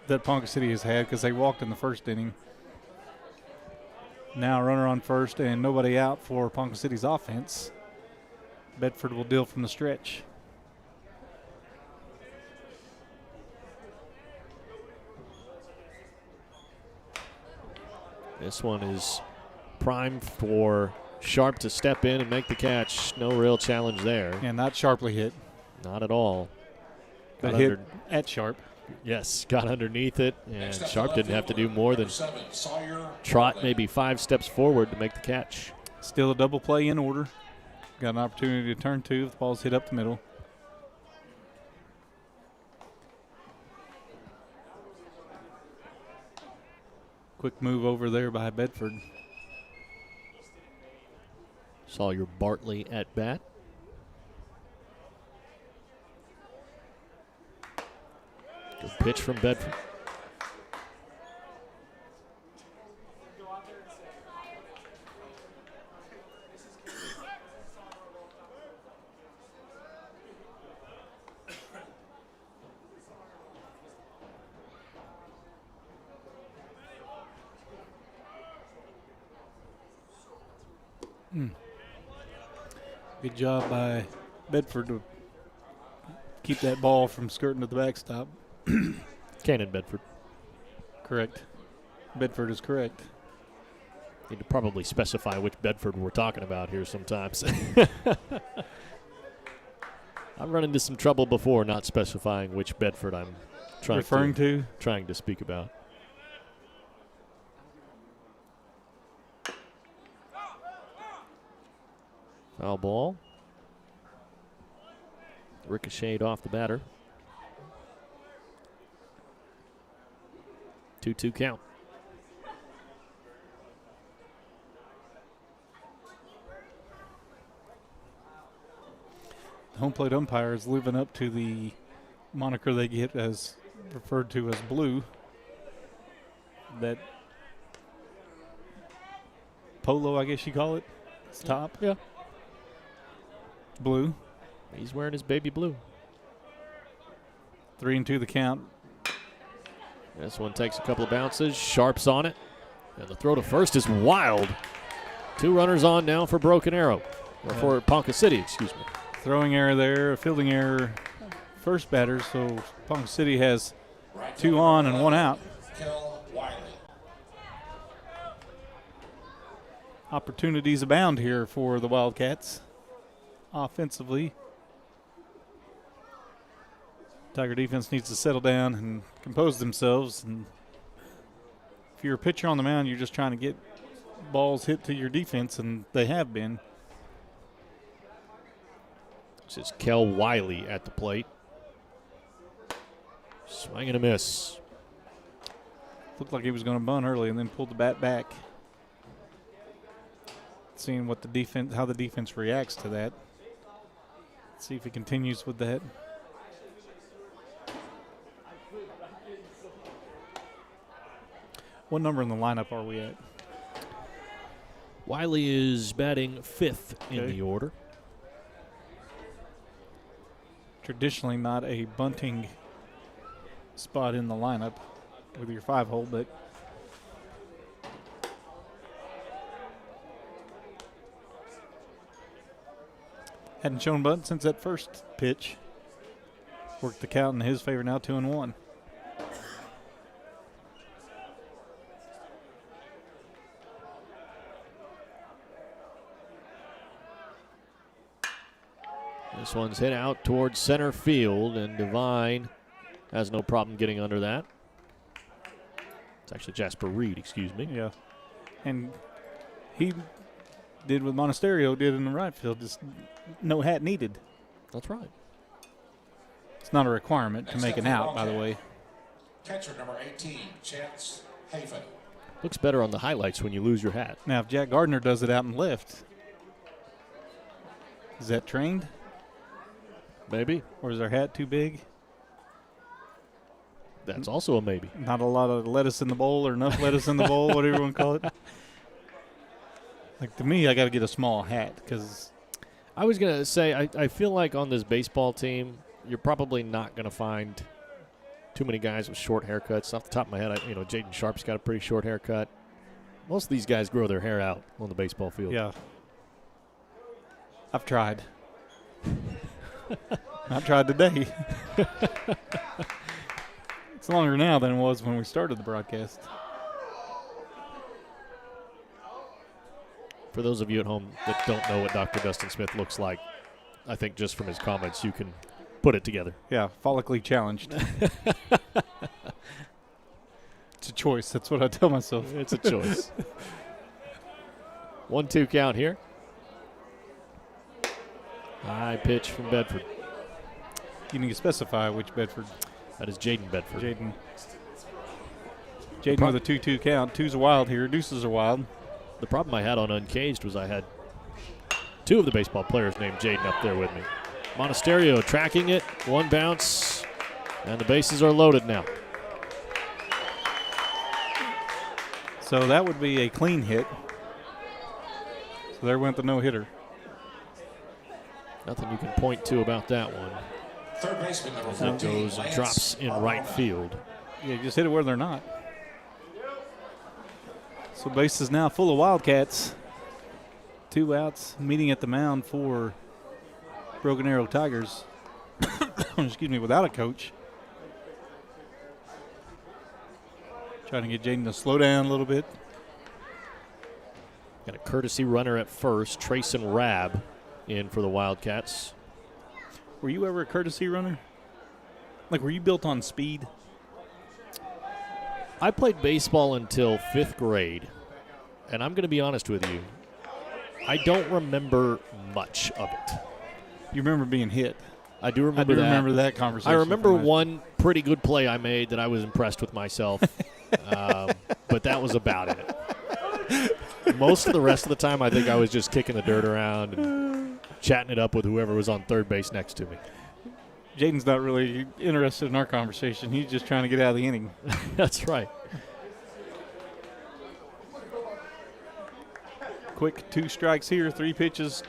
that Ponca City has had because they walked in the first inning. Now runner on first and nobody out for Ponca City's offense. Bedford will deal from the stretch. This one is primed for Sharp to step in and make the catch. No real challenge there. And not sharply hit, Not at all. but Got hit under- at Sharp. Yes, got underneath it, and Next up, Sharp the didn't have to do more than number 7, Sawyer trot Portland. maybe 5 steps forward to make the catch. Still a double play in order. Got an opportunity to turn two if the ball's hit up the middle. Quick move over there by Bedford. Sawyer Bartley at bat. Good pitch from Bedford. Good job by Bedford to keep that ball from skirting to the backstop. Cannon Bedford. Correct. Bedford is correct. Need to probably specify which Bedford we're talking about here sometimes. I've run into some trouble before not specifying which Bedford I'm trying to speak about. Foul ball. Ricocheted off the batter. 2-2 count. The home plate umpire is living up to the moniker they get as referred to as blue. That polo, I guess you call it. It's top. Yeah. Blue. He's wearing his baby blue. 3-2 the count. This one takes a couple of bounces. Sharp's on it. And the throw to first is wild. 2 runners on now for Broken Arrow. Or for Ponca City, excuse me. Throwing error there, a fielding error. First batter, so Ponca City has 2 on and 1 out. Kel Wiley. Opportunities abound here for the Wildcats. Offensively, Tiger defense needs to settle down and compose themselves. And if you're a pitcher on the mound, you're just trying to get balls hit to your defense, and they have been. This is Kel Wiley at the plate. Swing and a miss. Looked like he was going to bunt early and then pulled the bat back. Seeing what the defense, how the defense reacts to that. See if he continues with that. What number in the lineup are we at? Wiley is batting 5th in Okay. the order. Traditionally not a bunting spot in the lineup with your 5-hole, but hadn't shown bunt since that first pitch. Worked the count in his favor now, 2-1. This one's hit out towards center field, and Devine has no problem getting under that. It's actually Jasper Reed, excuse me. Yeah. And he did what Monasterio did in the right field, just no hat needed. That's right. It's not a requirement to Next make up an for out, by the Wildcat. way. Catcher number 18, Chance Hafen. Looks better on the highlights when you lose your hat. Now, if Jack Gardner does it out in left, is that trained? Maybe. Or is their hat too big? That's also a maybe. Not a lot of lettuce in the bowl or enough lettuce in the bowl, whatever you want to call it. Like, to me, I got to get a small hat because I was going to say, I feel like on this baseball team, you're probably not going to find too many guys with short haircuts. Off the top of my head, Jaden Sharp's got a pretty short haircut. Most of these guys grow their hair out on the baseball field. Yeah. I've tried. I tried today. It's longer now than it was when we started the broadcast. For those of you at home that don't know what Dr. Dustin Smith looks like, I think just from his comments you can put it together. Yeah, follically challenged. It's a choice. That's what I tell myself. It's a choice. 1-2 count here. High pitch from Bedford. You need to specify which Bedford. That is Jaden Bedford. Jaden with a 2-2 count. Two's a wild here. Deuces are wild. The problem I had on Uncaged was I had two of the baseball players named Jaden up there with me. Monasterio tracking it. One bounce. And the bases are loaded now. So that would be a clean hit. So there went the no-hitter. Nothing you can point to about that one. Third baseman number As it 14, goes and Lance drops in right field. Yeah, just hit it where they're not. So base is now full of Wildcats. 2 outs, meeting at the mound for Broken Arrow Tigers. Excuse me, without a coach. Trying to get Jaden to slow down a little bit. Got a courtesy runner at first, Trayson Rabb in for the Wildcats. Were you ever a courtesy runner? Like, were you built on speed? I played baseball until 5th grade, and I'm going to be honest with you, I don't remember much of it. You remember being hit. I do remember that. remember that conversation. I remember one pretty good play I made that I was impressed with myself, but that was about it. Most of the rest of the time, I think I was just kicking the dirt around and chatting it up with whoever was on third base next to me. Jaden's not really interested in our conversation. He's just trying to get out of the inning. That's right. Quick 2 strikes here, 3 pitches.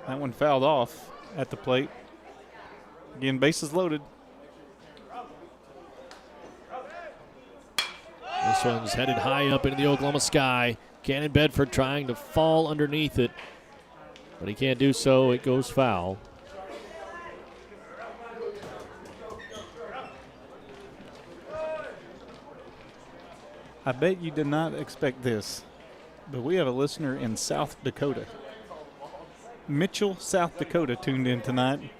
That one fouled off at the plate. Again, bases loaded. This one's headed high up into the Oklahoma sky. Cannon Bedford trying to fall underneath it, but he can't do so. It goes foul. I bet you did not expect this, but we have a listener in South Dakota. Mitchell, South Dakota, tuned in tonight.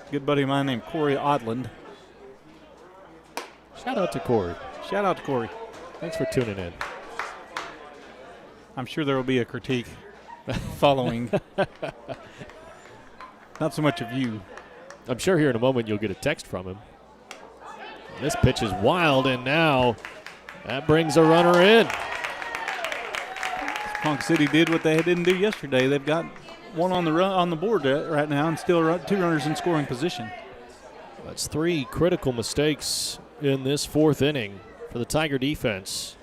Good buddy of mine named Corey Odland. Shout out to Corey. Shout out to Corey. Thanks for tuning in. I'm sure there will be a critique following. Not so much of you. I'm sure here in a moment you'll get a text from him. This pitch is wild, and now that brings a runner in. Ponca City did what they didn't do yesterday. They've got one on the board right now and still 2 runners in scoring position. That's 3 critical mistakes in this 4th inning for the Tiger defense.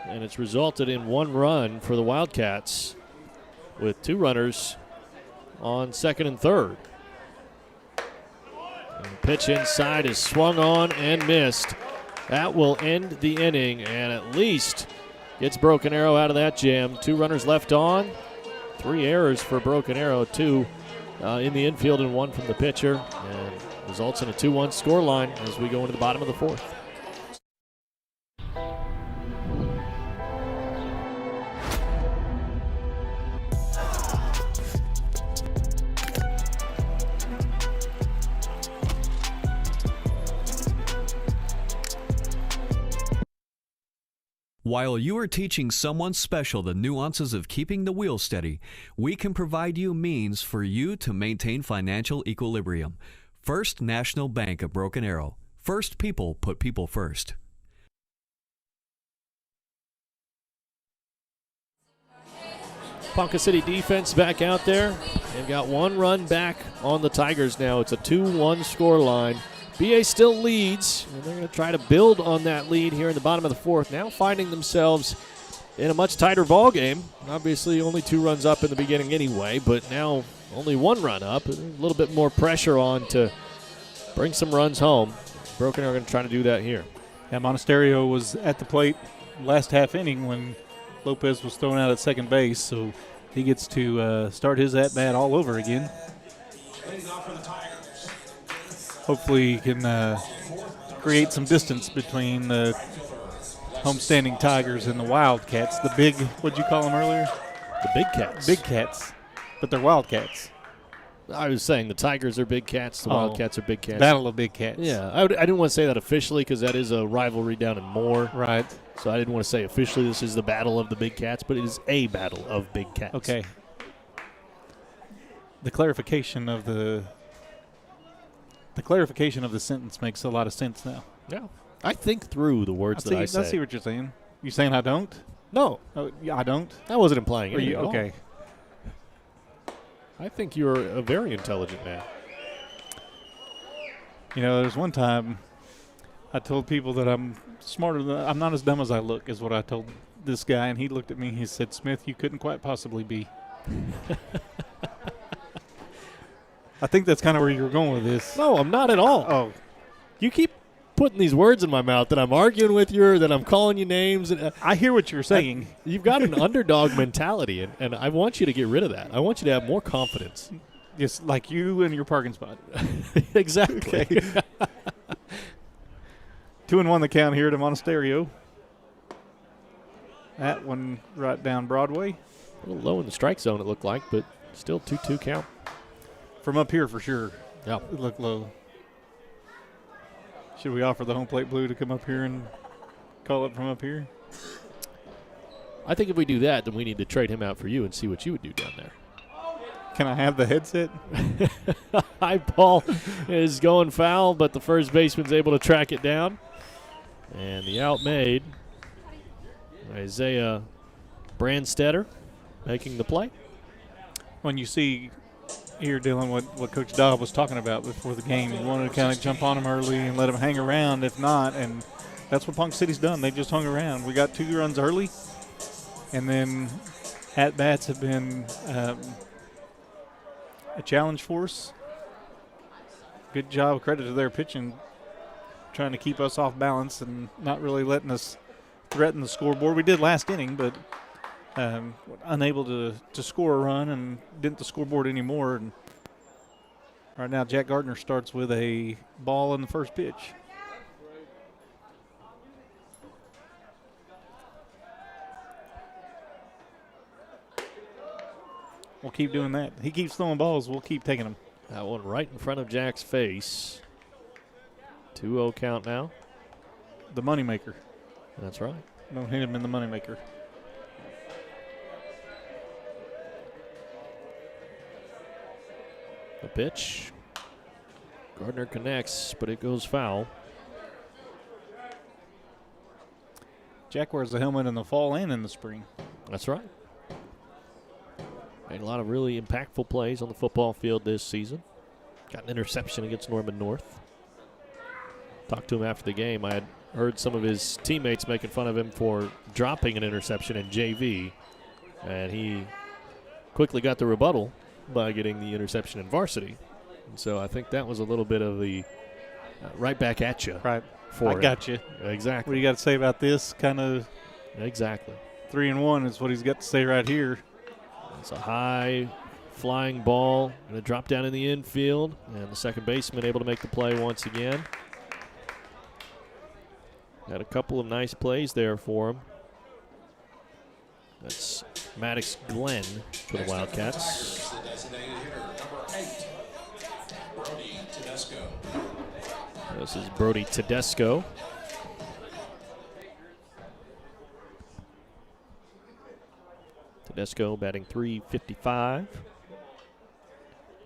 And it's resulted in 1 run for the Wildcats with 2 runners on 2nd and 3rd. And the pitch inside is swung on and missed. That will end the inning and at least gets Broken Arrow out of that jam. 2 runners left on. 3 errors for Broken Arrow, 2 in the infield and 1 from the pitcher. And results in a 2-1 scoreline as we go into the bottom of the 4th. While you are teaching someone special the nuances of keeping the wheel steady, we can provide you means for you to maintain financial equilibrium. First National Bank of Broken Arrow. First people put people first. Ponca City defense back out there. They've got 1 run back on the Tigers now. It's a 2-1 score line. BA still leads, and they're going to try to build on that lead here in the bottom of the 4th. Now finding themselves in a much tighter ball game. Obviously only 2 runs up in the beginning anyway, but now only 1 run up. A little bit more pressure on to bring some runs home. Broken Arrow going to try to do that here. Yeah, Monasterio was at the plate last half inning when Lopez was thrown out at second base, so he gets to start his at-bat all over again. Leading off for the Tigers. Hopefully he can create some distance between the homestanding Tigers and the Wildcats. The big, what'd you call them earlier? The Big Cats. Big Cats, but they're Wildcats. I was saying the Tigers are Big Cats, the Wildcats are Big Cats. Battle of Big Cats. Yeah, I didn't want to say that officially because that is a rivalry down in Moore. Right. So I didn't want to say officially this is the Battle of the Big Cats, but it is a Battle of Big Cats. Okay. The clarification of the sentence makes a lot of sense now. Yeah. I think through the words that I say. I see what you're saying. You saying I don't? No. Oh, yeah, I don't. I wasn't implying it. Okay. I think you're a very intelligent man. You know, there's one time I told people that I'm not as dumb as I look, is what I told this guy, and he looked at me and he said, Smith, you couldn't quite possibly be. I think that's kind of where you were going with this. No, I'm not at all. Oh. You keep putting these words in my mouth that I'm arguing with you or that I'm calling you names. And, I hear what you're saying. You've got an underdog mentality, and I want you to get rid of that. I want you to have more confidence. Just like you and your parking spot. Exactly. 2-1 the count here to Monasterio. That one right down Broadway. A little low in the strike zone, it looked like, but still 2-2 count. From up here for sure. Yeah. It looked low. Should we offer the home plate blue to come up here and call it from up here? I think if we do that, then we need to trade him out for you and see what you would do down there. Can I have the headset? High ball is going foul, but the first baseman's able to track it down. And the out made. Isaiah Brandstetter making the play. When you see here, Dylan, what Coach Dobb was talking about before the game, you wanted to kind of jump on him early and let him hang around. If not, and that's what Ponca City's done. They just hung around. We got 2 runs early, and then at-bats have been a challenge for us. Good job, credit to their pitching, trying to keep us off balance and not really letting us threaten the scoreboard. We did last inning, but unable to score a run and didn't the scoreboard anymore. And right now, Jack Gardner starts with a ball in the first pitch. We'll keep doing that. He keeps throwing balls. We'll keep taking them. That one right in front of Jack's face. 2-0 count now. The moneymaker. That's right. Don't hit him in the moneymaker. The pitch. Gardner connects, but it goes foul. Jack wears the helmet in the fall and in the spring. That's right. Made a lot of really impactful plays on the football field this season. Got an interception against Norman North. Talked to him after the game. I had heard some of his teammates making fun of him for dropping an interception in JV, and he quickly got the rebuttal by getting the interception in varsity. And so I think that was a little bit of the right back at you. Right. For I him. got you. Exactly. What do you got to say about this? Kind of Exactly. 3-1 is what he's got to say right here. It's a high flying ball and a drop down in the infield, and the second baseman able to make the play once again. Had a couple of nice plays there for him. That's Maddox Glenn for the Wildcats. The designated hitter, number 8, Brody Tedesco. This is Brody Tedesco. Tedesco batting .355.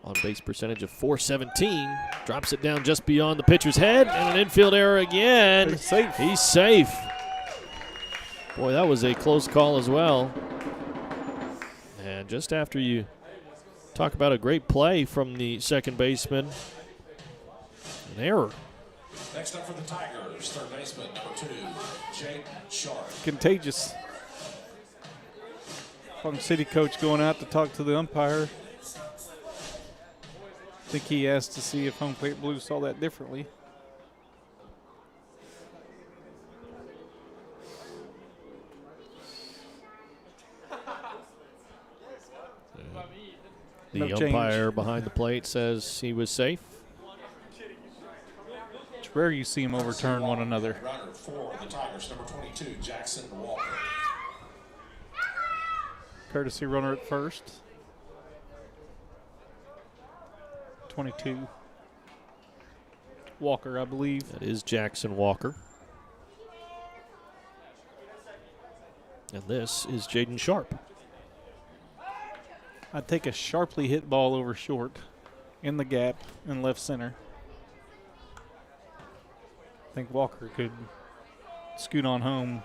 On base percentage of .417. Drops it down just beyond the pitcher's head, and an infield error again. He's safe. He's safe. Boy, that was a close call as well. And just after you talk about a great play from the second baseman, an error. Next up for the Tigers, third baseman, number 2, Jake Sharp. Contagious. Ponca City coach going out to talk to the umpire. think he asked to see if Home Plate Blue saw that differently. The No umpire change. behind the plate says he was safe. It's rare you see them overturn one another. Runner for the Tigers, number 22, Jackson Walker. Courtesy runner at first. 22. Walker, I believe. That is Jackson Walker. And this is Jaden Sharp. I'd take a sharply hit ball over short in the gap in left center. I think Walker could scoot on home.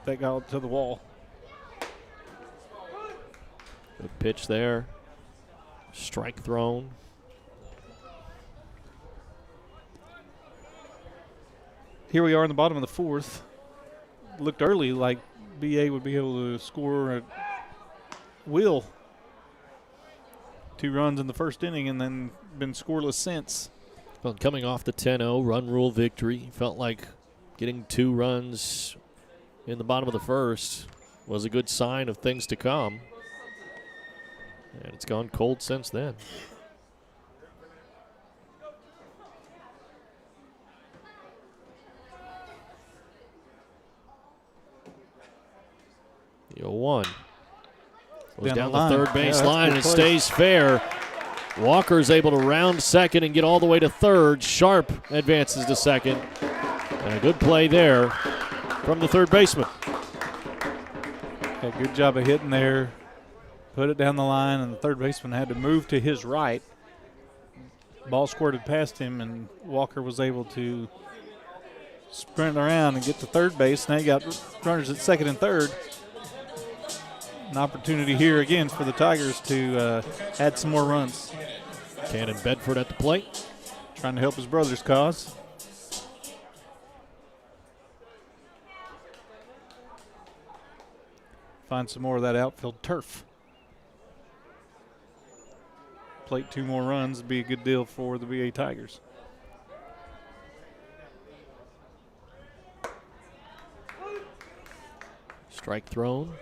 That got to the wall. Good pitch there. Strike thrown. Here we are in the bottom of the fourth. Looked early like BA would be able to score at will. 2 runs in the first inning and then been scoreless since. Well, coming off the 10-0 run rule victory, felt like getting 2 runs in the bottom of the first was a good sign of things to come. And it's gone cold since then. The 0-1. Goes down the third base line and it stays fair. Walker's able to round second and get all the way to third. Sharp advances to second. And a good play there from the third baseman. A good job of hitting there. Put it down the line, and the third baseman had to move to his right. Ball squirted past him, and Walker was able to sprint around and get to third base. Now you got runners at second and third. An opportunity here again for the Tigers to add some more runs. Cannon Bedford at the plate. Trying to help his brother's cause. Find some more of that outfield turf. Plate 2 more runs would be a good deal for the VA Tigers. Strike thrown.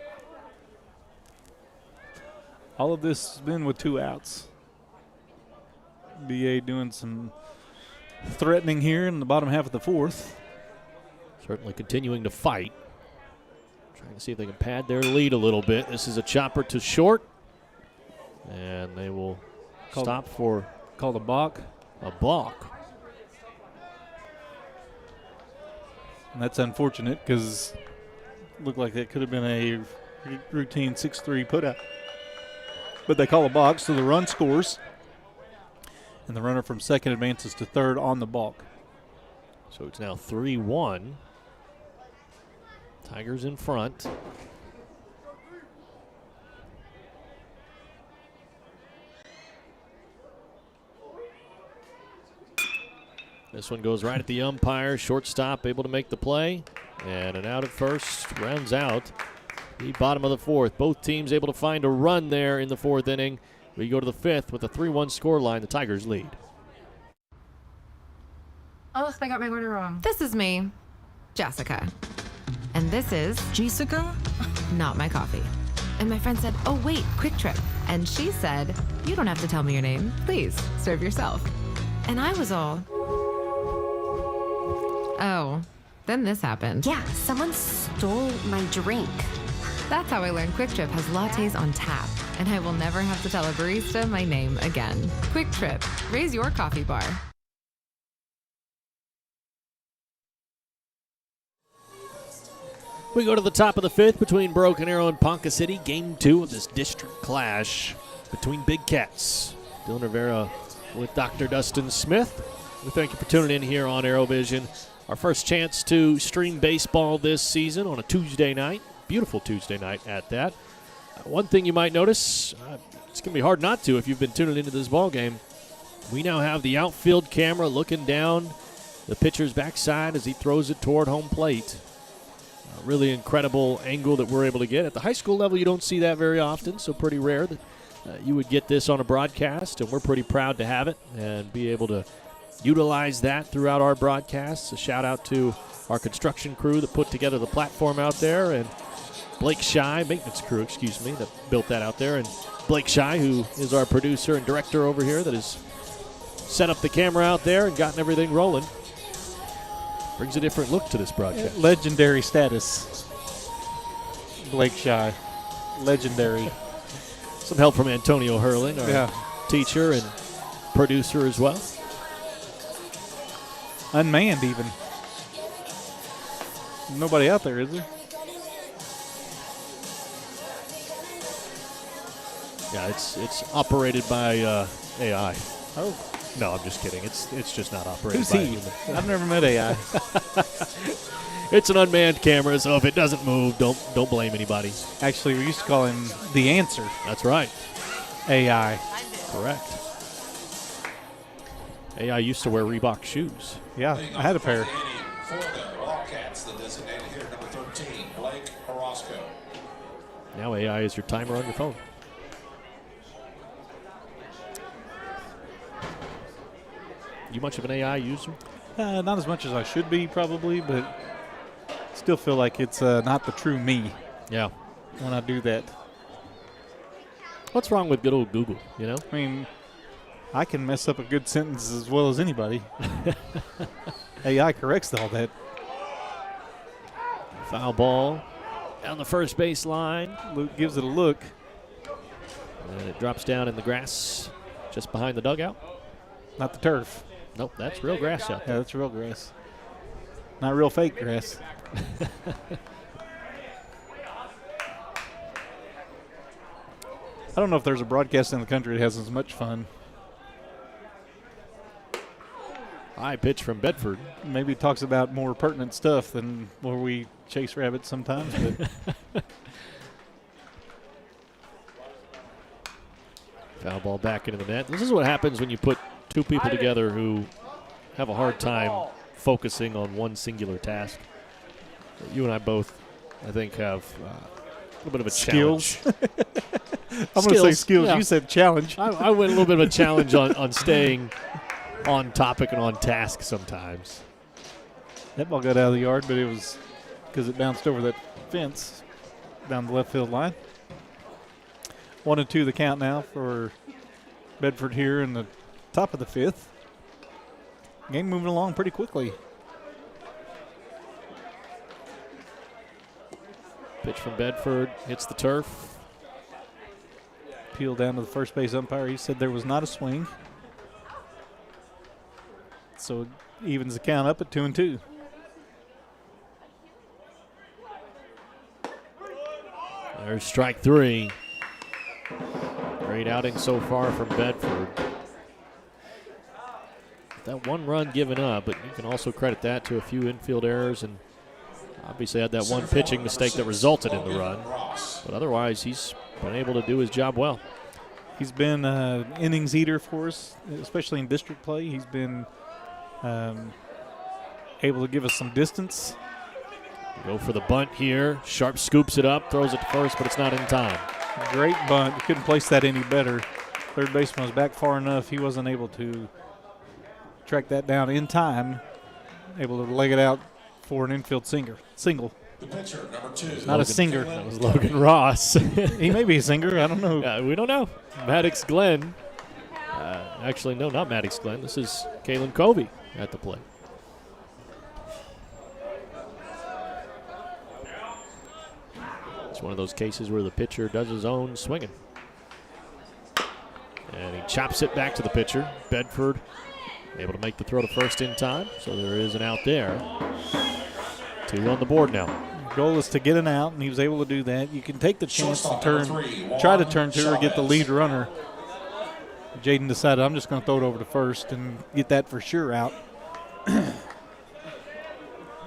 All of this has been with 2 outs. BA doing some threatening here in the bottom half of the fourth. Certainly continuing to fight. Trying to see if they can pad their lead a little bit. This is a chopper to short. And they will stop for Called a balk. a balk. And that's unfortunate because looked like that could have been a routine 6-3 putout. But they call a balk, so the run scores. And the runner from second advances to third on the balk. So it's now 3-1. Tigers in front. This one goes right at the umpire. Shortstop able to make the play. And an out at first rounds out the bottom of the fourth. Both teams able to find a run there in the fourth inning. We go to the fifth with a 3-1 score line. The Tigers lead. Oh, I got my order wrong. This is me, Jessica. And this is Jessica? not my coffee. And my friend said, oh, wait, Quick Trip. And she said, you don't have to tell me your name. Please, serve yourself. And I was all, oh, then this happened. Yeah, someone stole my drink. That's how I learned Quick Trip has lattes on tap. And I will never have to tell a barista my name again. Quick Trip, raise your coffee bar. We go to the top of the fifth between Broken Arrow and Ponca City. Game 2 of this district clash between Big Cats. Dylan Rivera with Dr. Dustin Smith. We thank you for tuning in here on ArrowVision. Our first chance to stream baseball this season on a Tuesday night. Beautiful Tuesday night at that. One thing you might notice, it's going to be hard not to if you've been tuning into this ball game. We now have the outfield camera looking down the pitcher's backside as he throws it toward home plate. A really incredible angle that we're able to get. At the high school level, you don't see that very often, so pretty rare. The you would get this on a broadcast, and we're pretty proud to have it and be able to utilize that throughout our broadcasts. A shout out to our construction crew that put together the platform out there, and Blake Shy, maintenance crew, that built that out there, and Blake Shy, who is our producer and director over here, that has set up the camera out there and gotten everything rolling. Brings a different look to this broadcast. Legendary status. Blake Shy. Legendary. Some help from Antonio Hurling, our teacher and producer as well. Unmanned even. Nobody out there, is there? Yeah, it's operated by AI. Oh. No, I'm just kidding. It's just not operated Who's by a he? human. I've never met AI. It's an unmanned camera, so if it doesn't move, don't blame anybody. Actually, we used to call him the answer. That's right. AI. Correct. AI used to wear Reebok shoes. Yeah, I had a pair. For the Wildcats, the designated hitter number 13, Blake Orozco. Now AI is your timer on your phone. You much of an AI user? Not as much as I should be, probably, but still feel like it's not the true me Yeah. when I do that. What's wrong with good old Google, you know? I mean, I can mess up a good sentence as well as anybody. AI corrects all that. Foul ball down the first base line. Luke gives it a look. And it drops down in the grass just behind the dugout. Not the turf. Nope, that's real grass out there. Yeah, that's real grass. Not real fake grass. I don't know if there's a broadcast in the country that has as much fun. High pitch from Bedford. Maybe it talks about more pertinent stuff than where we chase rabbits sometimes. But Foul ball back into the net. This is what happens when you put two people together who have a hard time focusing on one singular task. You and I both, I think, have a little bit of a skills. challenge. I'm going to say skills. Yeah. You said challenge. I went a little bit of a challenge on staying on topic and on task sometimes. That ball got out of the yard, but it was because it bounced over that fence down the left field line. 1-2 the count now for Bedford here in the top of the fifth. Game moving along pretty quickly. Pitch from Bedford hits the turf. Peel down to the first base umpire. He said there was not a swing. So it evens the count up at 2-2. There's strike three. Great outing so far from Bedford. That one run given up, but you can also credit that to a few infield errors, and obviously had that one pitching mistake that resulted in the run. But otherwise, he's been able to do his job well. He's been an innings eater for us, especially in district play. He's been able to give us some distance. Go for the bunt here. Sharp scoops it up, throws it to first, but it's not in time. Great bunt. You couldn't place that any better. Third baseman was back far enough. He wasn't able to track that down in time. Able to leg it out for an infield single. The pitcher, number 2. Not a singer. That was Logan Ross. He may be a singer. I don't know. We don't know. Maddox Glenn. Actually, no, not Maddox Glenn. This is Kalen Covey at the plate. It's one of those cases where the pitcher does his own swinging. And he chops it back to the pitcher. Bedford able to make the throw to first in time, so there is an out there. 2 on the board now. The goal is to get an out, and he was able to do that. You can take the chance to try to turn to or get the lead runner. Jaden decided, I'm just going to throw it over to first and get that for sure out.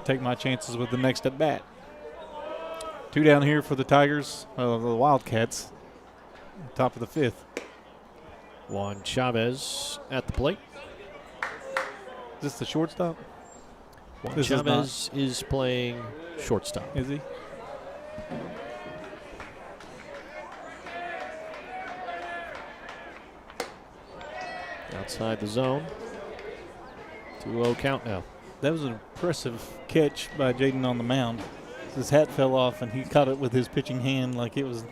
Take my chances with the next at bat. 2 down here for the Tigers, the Wildcats, top of the fifth. Juan Chavez at the plate. Is this the shortstop? Juan This Chavez is playing shortstop. Is he? Outside the zone. 2-0 count now. That was an impressive catch by Jaden on the mound. His hat fell off, and he caught it with his pitching hand like it was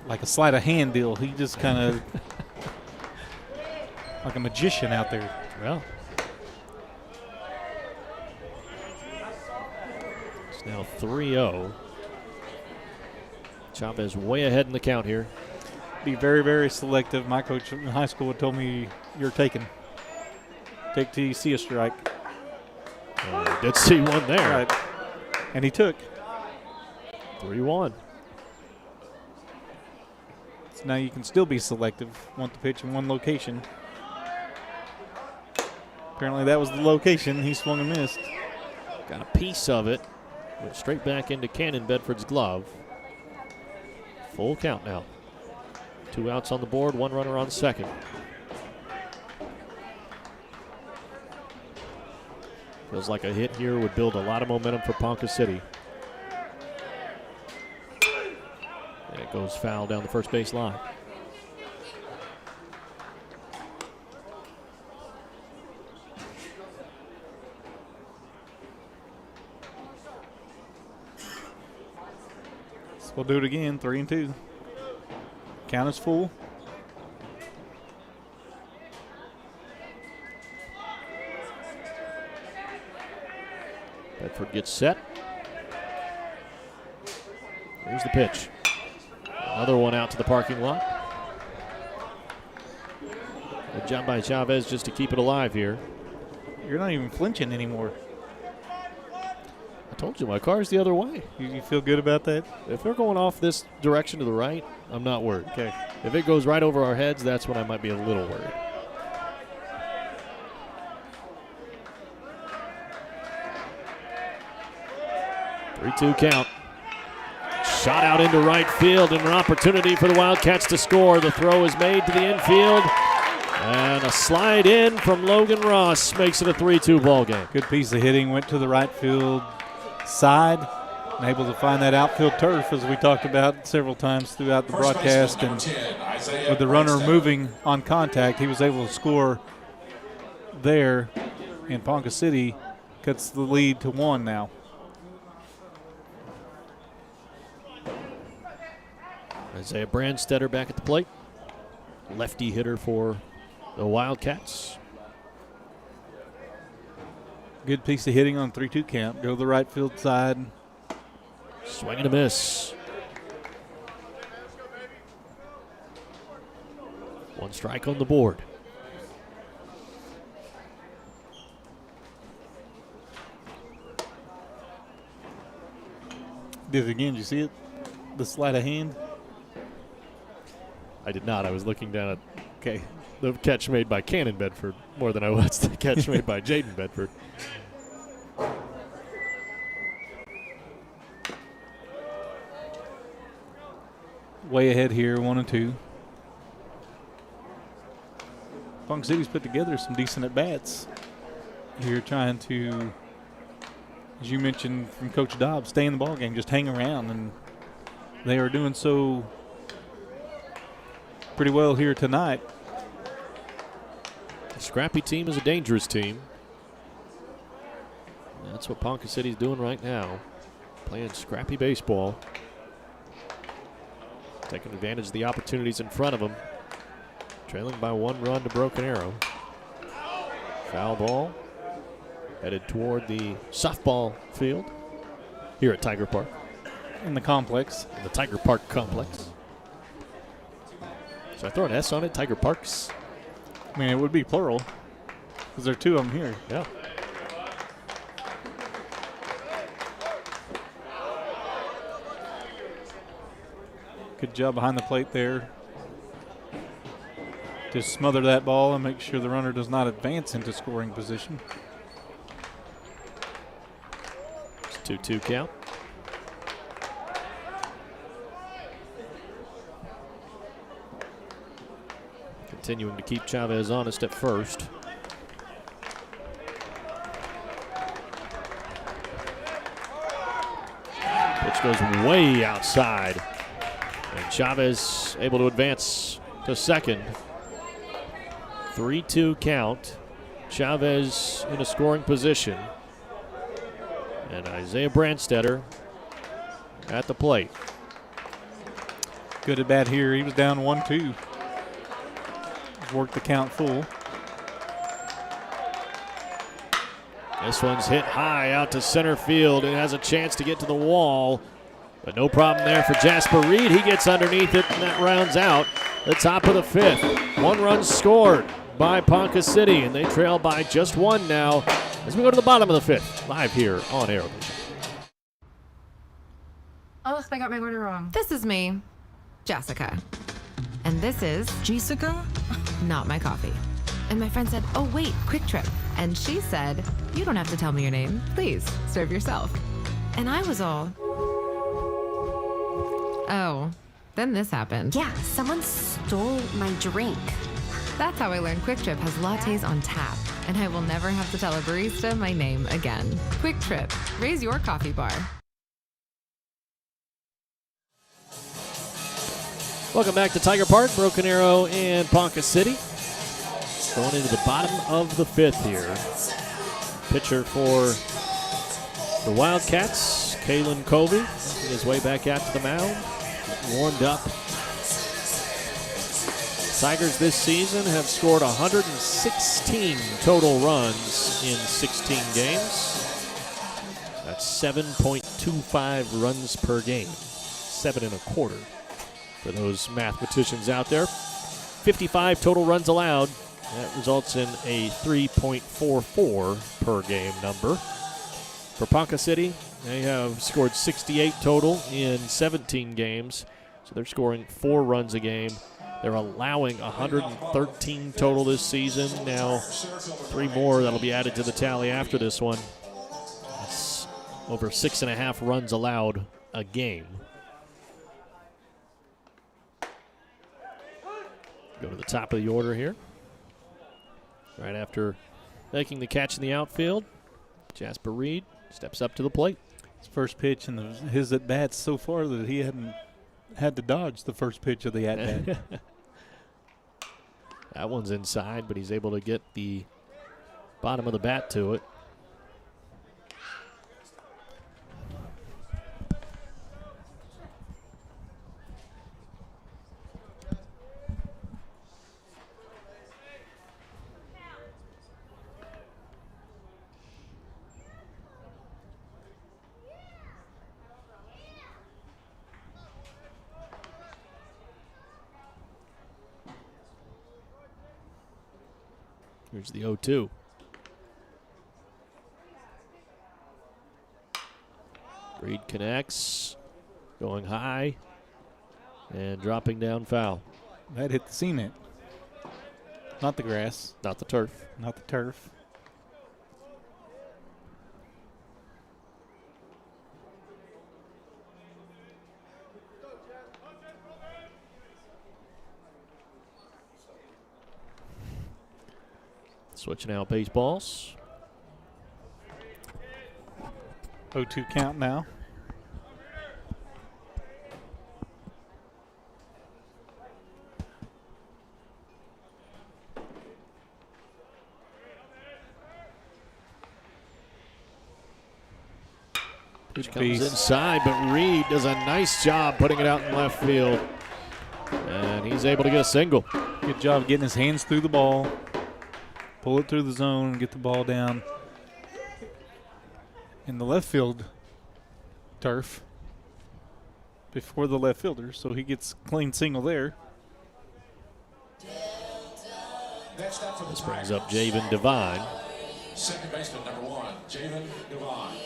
like a sleight of hand deal. He just kind of like a magician out there. Well, it's now 3-0. Chavez way ahead in the count here. Be very, very selective. My coach in high school had told me, you're taking. Take till you see a strike. Did see one there. Right. And he took. 3-1. So now you can still be selective. Want to pitch in one location. Apparently that was the location. He swung and missed. Got a piece of it. Went straight back into Cannon Bedford's glove. Full count now. 2 outs on the board, 1 runner on second. Feels like a hit here would build a lot of momentum for Ponca City. And it goes foul down the first base line. So we'll do it again, 3-2. Count is full. Bedford gets set. Here's the pitch. Another one out to the parking lot. Good job by Chavez just to keep it alive here. You're not even flinching anymore. I told you my car's the other way. You feel good about that? If they're going off this direction to the right, I'm not worried. Okay. If it goes right over our heads, that's when I might be a little worried. Three-two count. Shot out into right field and an opportunity for the Wildcats to score. The throw is made to the infield. And a slide in from Logan Ross makes it a 3-2 ball game. Good piece of hitting. Went to the right field side. And able to find that outfield turf, as we talked about several times throughout the broadcast. And with the runner moving on contact, he was able to score there. And Ponca City cuts the lead to 1 now. Isaiah Brandstetter back at the plate. Lefty hitter for the Wildcats. Good piece of hitting on 3-2 count. Go to the right field side. Swing and a miss. 1 strike on the board. Did it again. Did you see it? The sleight of hand. I did not. I was looking down at the catch made by Cannon Bedford more than I was the catch made by Jaden Bedford. Way ahead here, 1-2. Ponca City's put together some decent at-bats. Here trying to, as you mentioned from Coach Dobbs, stay in the ballgame, just hang around, and they are doing so pretty well here tonight. A scrappy team is a dangerous team. That's what Ponca City's doing right now, playing scrappy baseball. Taking advantage of the opportunities in front of them. Trailing by 1 run to Broken Arrow. Foul ball. Headed toward the softball field here at Tiger Park. In the complex. In the Tiger Park complex. Should I throw an S on it? Tiger Parks? I mean, it would be plural because there are 2 of them here. Yeah. Good job behind the plate there. Just smother that ball and make sure the runner does not advance into scoring position. It's 2-2 count. Continuing to keep Chavez honest at first. Pitch goes way outside. And Chavez able to advance to second. 3-2 count. Chavez in a scoring position. And Isaiah Brandstetter at the plate. Good at bat here. He was down 1-2. Worked the count full. This one's hit high out to center field. It has a chance to get to the wall, but no problem there for Jasper Reed. He gets underneath it, and that rounds out the top of the fifth. 1 run scored by Ponca City, and they trail by just 1 now as we go to the bottom of the fifth, live here on ArrowVision. Oh, I got my order wrong. This is me, Jessica. And this is Jessica? not my coffee. And my friend said, oh, wait, Quick Trip. And she said, you don't have to tell me your name. Please, serve yourself. And I was all, oh, then this happened. Yeah, someone stole my drink. That's how I learned Quick Trip has lattes on tap. And I will never have to tell a barista my name again. Quick Trip, raise your coffee bar. Welcome back to Tiger Park, Broken Arrow and Ponca City. Going into the bottom of the fifth here. Pitcher for the Wildcats, Kalen Covey, making his way back out to the mound. Warmed up. Tigers this season have scored 116 total runs in 16 games. That's 7.25 runs per game. 7 1/4 for those mathematicians out there. 55 total runs allowed. That results in a 3.44 per game number. For Ponca City, they have scored 68 total in 17 games, so they're scoring 4 runs a game. They're allowing 113 total this season. Now 3 more that'll be added to the tally after this one. That's over 6.5 runs allowed a game. Go to the top of the order here. Right after making the catch in the outfield, Jasper Reed steps up to the plate. His first pitch and his at-bats so far that he hadn't had to dodge the first pitch of the at-bat. That one's inside, but he's able to get the bottom of the bat to it. Here's the 0-2. Reed connects, going high, and dropping down foul. That hit the cement. Not the grass. Not the turf. Not the turf. Switching out baseballs. 0-2 count now. Pitch comes inside, but Reed does a nice job putting it out in left field. And he's able to get a single. Good job getting his hands through the ball. Pull it through the zone and get the ball down in the left field turf before the left fielder, so he gets a clean single there. Next up for the This brings Tigers, up Javen Devine. second baseman number 1, Javen Devine.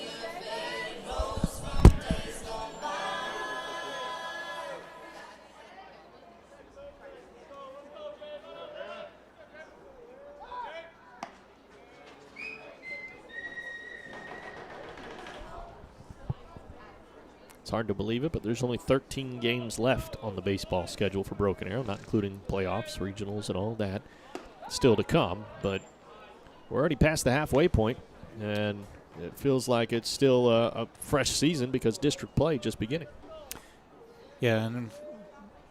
It's hard to believe it, but there's only 13 games left on the baseball schedule for Broken Arrow, not including playoffs, regionals, and all that. Still to come, but we're already past the halfway point, and it feels like it's still a fresh season because district play just beginning. Yeah, and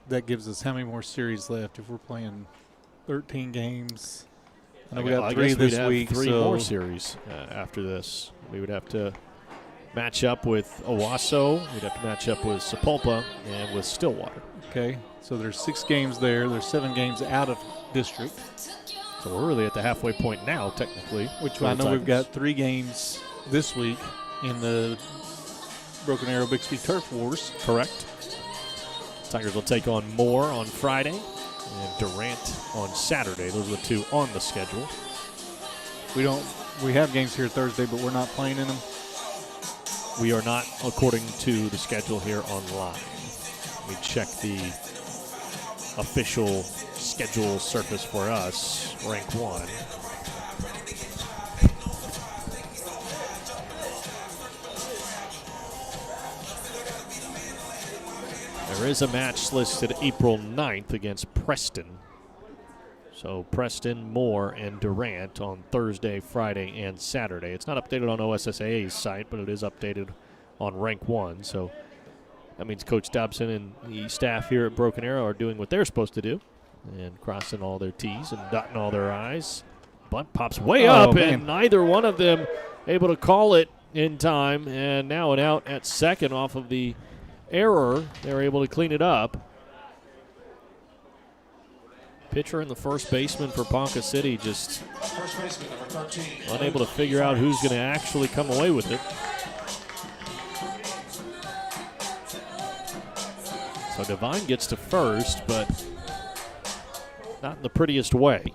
that gives us how many more series left if we're playing 13 games? I know we got I 3 guess this we'd have week. 3 so more series after this. We would have to match up with Owasso. We'd have to match up with Sapulpa and with Stillwater. Okay, so there's 6 games there. There's 7 games out of district. So we're really at the halfway point now, technically. Which I know we've got 3 games this week in the Broken Arrow Bixby Turf Wars. Correct. Tigers will take on Moore on Friday and Durant on Saturday. Those are the 2 on the schedule. We have games here Thursday, but we're not playing in them. We are not, according to the schedule here online. We check the official schedule surface for us, rank 1. There is a match listed April 9th against Preston. So Preston, Moore, and Durant on Thursday, Friday, and Saturday. It's not updated on OSSAA's site, but it is updated on rank 1. So that means Coach Dobson and the staff here at Broken Arrow are doing what they're supposed to do and crossing all their T's and dotting all their I's. Bunt pops way up, and neither one of them able to call it in time. And now an out at second off of the error. They're able to clean it up. Pitcher and the first baseman for Ponca City just First baseman, number 13. unable to figure out who's going to actually come away with it. So Devine gets to first, but not in the prettiest way.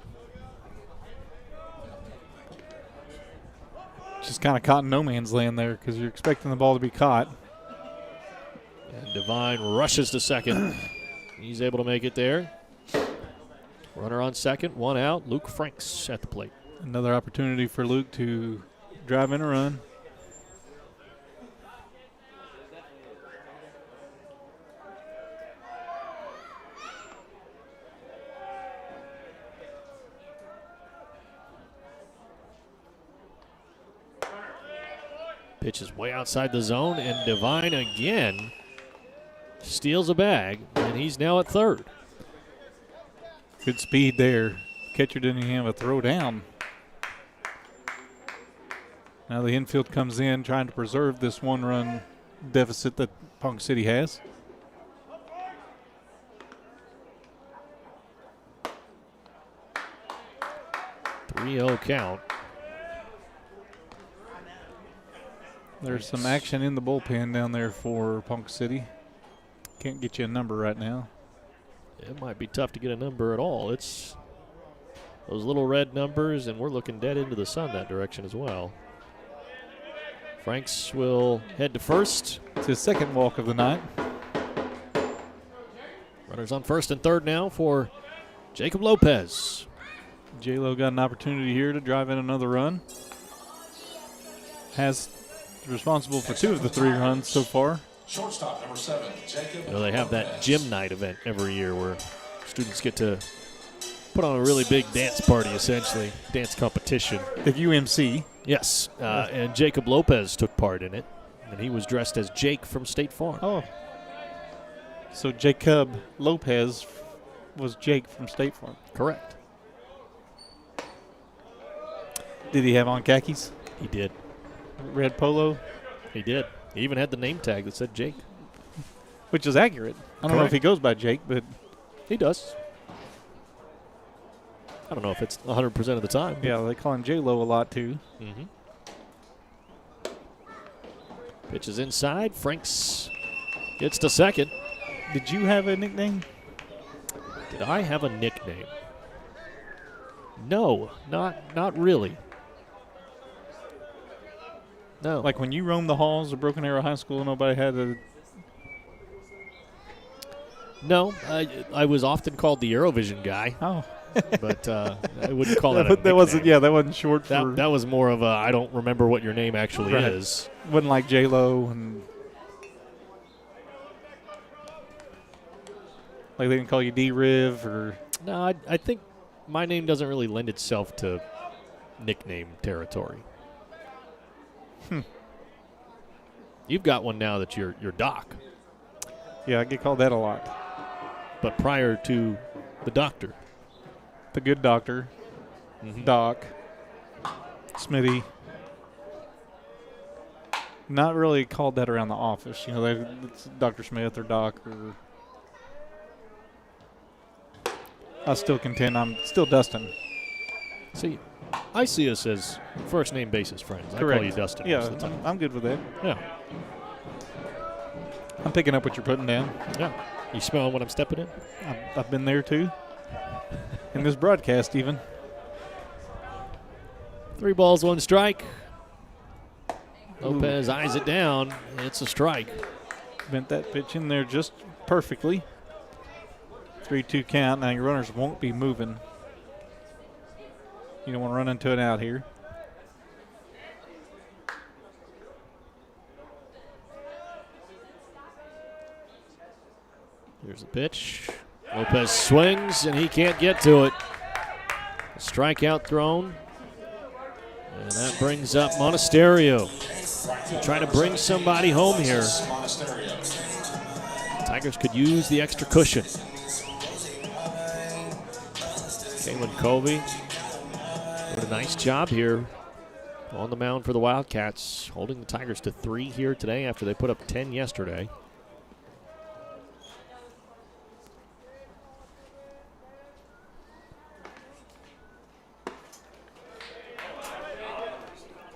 Just kind of caught in no man's land there because you're expecting the ball to be caught. And Devine rushes to second. He's able to make it there. Runner on second, 1 out. Luke Franks at the plate. Another opportunity for Luke to drive in a run. Pitch is way outside the zone, and Devine again steals a bag, and he's now at third. Good speed there. Catcher didn't even have a throw down. Now the infield comes in trying to preserve this 1-run deficit that Ponca City has. .3-0 count. There's some action in the bullpen down there for Ponca City. Can't get you a number right now. It might be tough to get a number at all. It's those little red numbers, and we're looking dead into the sun that direction as well. Franks will head to first. It's his second walk of the night. Runners on first and third now for Jacob Lopez. J-Lo got an opportunity here to drive in another run. Has responsible for 2 of the 3 runs so far. Shortstop, number 7, Jacob. You know, they have that gym night event every year where students get to put on a really big dance party, essentially, dance competition. The UMC. Yes, and Jacob Lopez took part in it, and he was dressed as Jake from State Farm. Oh. So Jacob Lopez was Jake from State Farm. Correct. Did he have on khakis? He did. Red polo? He did. He even had the name tag that said Jake. Which is accurate. I don't know if he goes by Jake, but he does. I don't know if it's 100% of the time. Yeah, they call him J-Lo a lot too. Mm-hmm. Pitch is inside. Franks gets to second. Did you have a nickname? Did I have a nickname? No, not really. No. Like when you roamed the halls of Broken Arrow High School, nobody had a... No, I was often called the ArrowVision guy. Oh. But I wouldn't call that a But that wasn't, yeah, that wasn't short for... That was more of a, I don't remember what your name actually is. Wasn't like J-Lo and... Like they didn't call you D-Riv or... No, I think my name doesn't really lend itself to nickname territory. You've got one now that you're Doc. Yeah, I get called that a lot. But prior to the doctor. The good doctor. Doc, Smitty. Not really called that around the office. You know, it's Dr. Smith or Doc or. I still contend I'm still Dustin. See, I see us as first name basis friends. Correct. I call you Dustin. Yeah, most of the time. I'm good with that. Yeah. I'm picking up what you're putting down. Yeah. You smell what I'm stepping in? I've been there too. In this broadcast, even. 3 balls, 1 strike. Lopez eyes it down. It's a strike. Bent that pitch in there just perfectly. 3-2 count. Now your runners won't be moving. You don't want to run into an out here. Here's the pitch. Lopez swings, and he can't get to it. A strikeout thrown. And that brings up Monasterio. Trying to bring somebody home here. Tigers could use the extra cushion. Kalen Covey doing a nice job here on the mound for the Wildcats, holding the Tigers to 3 here today after they put up 10 yesterday.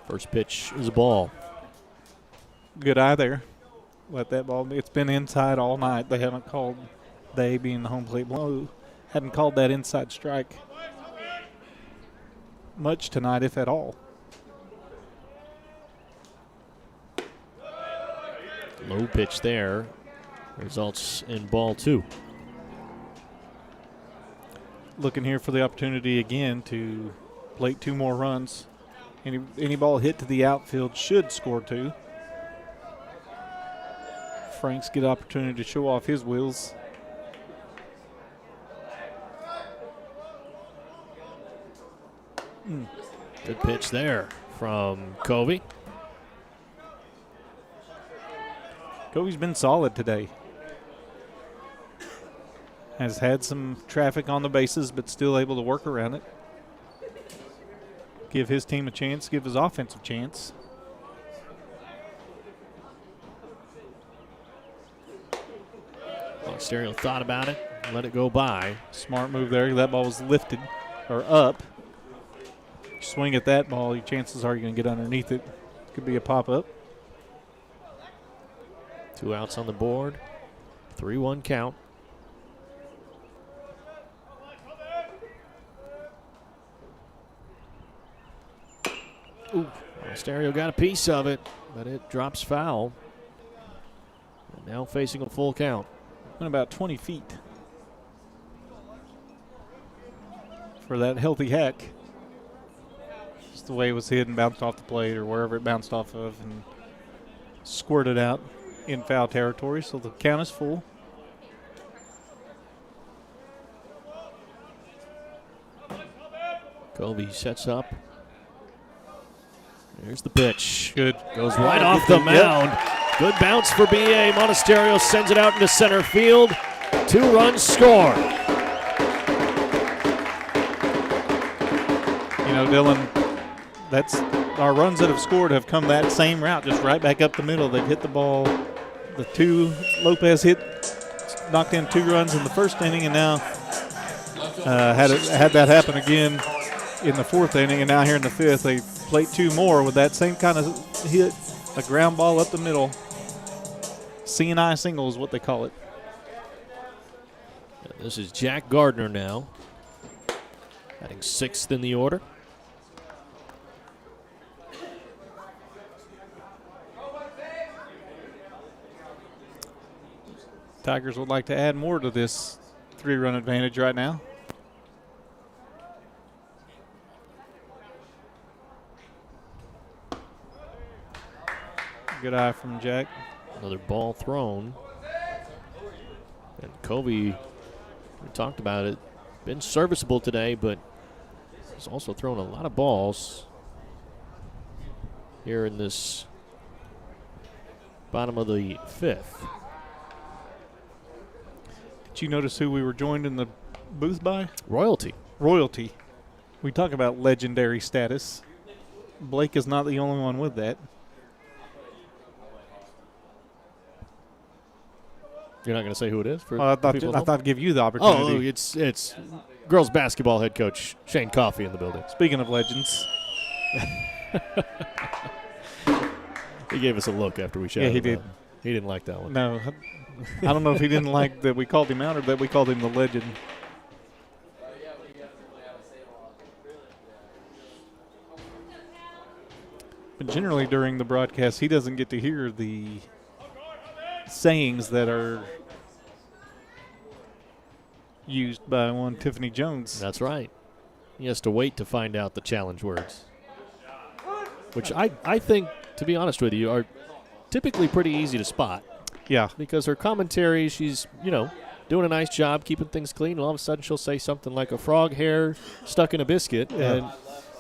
First pitch is a ball. Good eye there. Let that ball be. It's been inside all night. They haven't called, they being the home plate blow, hadn't called that inside strike much tonight, if at all. Low pitch there. Results in ball 2. Looking here for the opportunity again to plate 2 more runs. Any ball hit to the outfield should score 2. Franks get opportunity to show off his wheels. Good pitch there from Covey. Covey's been solid today. Has had some traffic on the bases, but still able to work around it. Give his team a chance, give his offense a chance. Stereo thought about it, let it go by. Smart move there. That ball was lifted or up. Swing at that ball, your chances are you're going to get underneath it. Could be a pop-up. 2 outs on the board. 3-1 count. Ooh, Stereo got a piece of it, but it drops foul. And now facing a full count. And about 20 feet for that healthy hack. Just the way it was hit and bounced off the plate or wherever it bounced off of and squirted out in foul territory. So the count is full. Covey sets up. There's the pitch. Good. Goes right off the mound. Good bounce for B.A. Monasterio sends it out into center field. 2 runs score. You know, Dylan, that's our runs that have scored have come that same route, just right back up the middle. They've hit the ball. The 2 Lopez hit, knocked in 2 runs in the first inning, and now had that happen again in the 4th inning, and now here in the 5th, they plate 2 more with that same kind of hit, a ground ball up the middle. C&I single is what they call it. This is Jack Gardner now, batting 6th in the order. Tigers would like to add more to this 3-run advantage right now. Good eye from Jack. Another ball thrown. And Covey, we talked about it, been serviceable today, but he's also thrown a lot of balls here in this bottom of the 5th. Did you notice who we were joined in the booth by? Royalty. Royalty. We talk about legendary status. Blake is not the only one with that. You're not going to say who it is? I thought I'd give you the opportunity. Oh, it's girls basketball head coach Shane Coffey in the building. Speaking of legends. He gave us a look after we shouted. Yeah, he did. He didn't like that one. No, I don't know if he didn't like that we called him out or that we called him the legend. But generally during the broadcast, he doesn't get to hear the sayings that are used by one Tiffany Jones. That's right. He has to wait to find out the challenge words, which I think, to be honest with you, are typically pretty easy to spot. Yeah. Because her commentary, she's, doing a nice job keeping things clean, and all of a sudden she'll say something like a frog hair stuck in a biscuit, and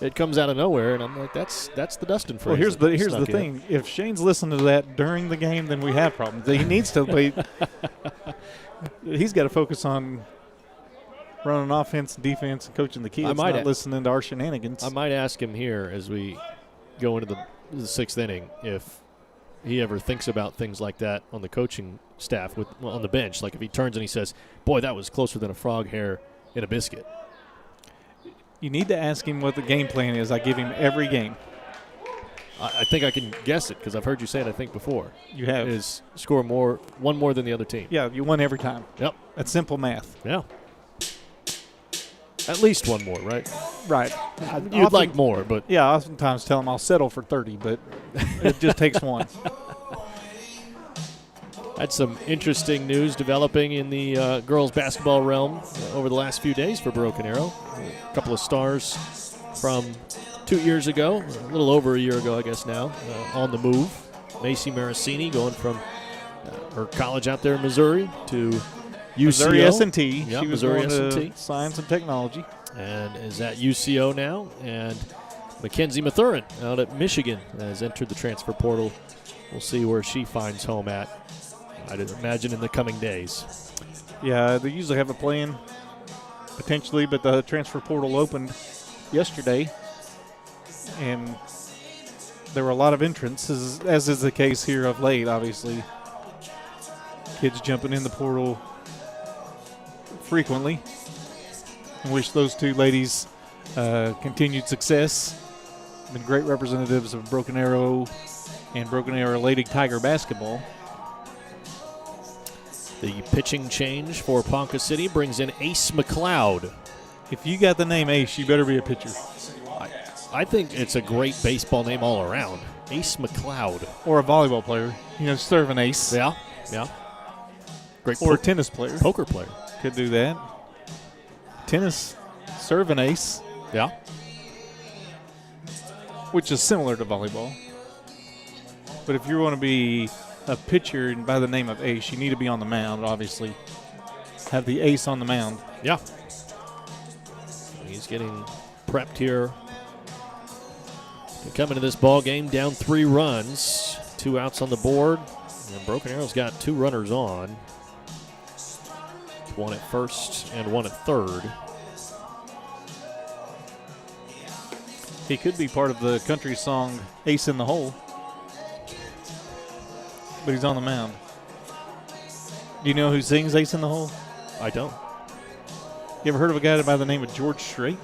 it comes out of nowhere, and I'm like, that's the Dustin phrase. Well, here's the thing. If Shane's listening to that during the game, then we have problems. He needs to be – he's got to focus on running offense and defense and coaching the kids, not listening to our shenanigans. I might ask him here as we go into the sixth inning if he ever thinks about things like that on the coaching staff on the bench. Like if he turns and he says, boy, that was closer than a frog hair in a biscuit. You need to ask him what the game plan is. I give him every game. I think I can guess it because I've heard you say it, I think, before. You have. Is score one more than the other team. Yeah, you won every time. Yep. That's simple math. Yeah. At least one more, right? Right. You'd like more, but. Yeah, I sometimes tell him I'll settle for 30, but it just takes one. Had some interesting news developing in the girls basketball realm over the last few days for Broken Arrow. A couple of stars from 2 years ago, a little over a year ago, I guess now, on the move. Macy Maracini going from her college out there in Missouri to UCO. Missouri S&T. Yep, she was Missouri going S&T. to Science and Technology. And is at UCO now. And Mackenzie Mathurin out at Michigan has entered the transfer portal. We'll see where she finds home at, I'd imagine, in the coming days. Yeah, they usually have a plan, potentially, but the transfer portal opened yesterday, and there were a lot of entrants, as is the case here of late, obviously. Kids jumping in the portal frequently. I wish those two ladies continued success. Been great representatives of Broken Arrow and Broken Arrow Lady Tiger basketball. The pitching change for Ponca City brings in Ace McLeod. If you got the name Ace, you better be a pitcher. I think it's a great baseball name all around. Ace McLeod. Or a volleyball player. Serve an ace. Yeah. Great. Or a tennis player. Poker player. Could do that. Tennis, serve an ace. Yeah. Which is similar to volleyball. But if you want to be a pitcher by the name of Ace, you need to be on the mound, obviously. Have the ace on the mound. Yeah. He's getting prepped here to come into this ball game down 3 runs, 2 outs on the board. And Broken Arrow's got 2 runners on. 1 at first and 1 at third. He could be part of the country song Ace in the Hole. But he's on the mound. Do you know who sings Ace in the Hole? I don't. You ever heard of a guy by the name of George Strait?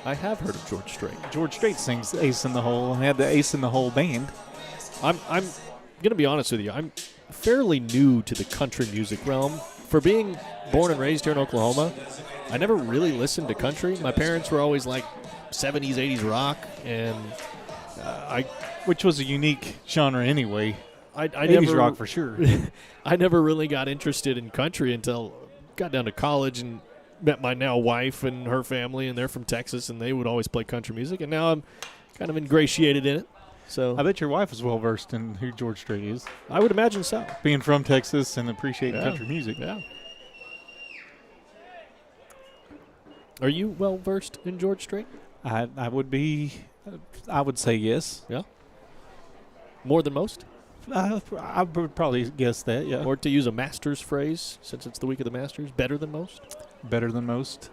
I have heard of George Strait. George Strait sings Ace in the Hole and had the Ace in the Hole band. I'm going to be honest with you. I'm fairly new to the country music realm. For being born and raised here in Oklahoma, I never really listened to country. My parents were always like 70s, 80s rock, and which was a unique genre anyway. I 80s never, rock for sure. I never really got interested in country until got down to college and met my now wife and her family, and they're from Texas, and they would always play country music, and now I'm kind of ingratiated in it. So I bet your wife is well versed in who George Strait is. I would imagine so. Being from Texas and appreciating country music. Yeah. Are you well versed in George Strait? I would be. I would say yes. Yeah. More than most? I would probably guess that, yeah. Or to use a Masters phrase, since it's the week of the Masters, better than most? Better than most.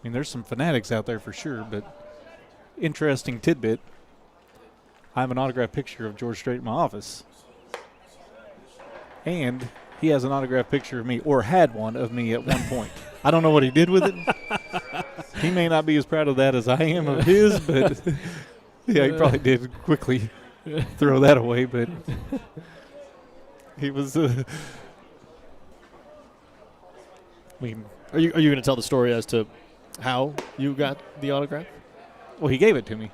mean, there's some fanatics out there for sure, but interesting tidbit. I have an autographed picture of George Strait in my office. And he has an autographed picture of me, or had one of me at one point. I don't know what he did with it. He may not be as proud of that as I am of his, but yeah, he probably did quickly throw that away, but he was I mean, Are you going to tell the story as to how you got the autograph? well, he gave it to me.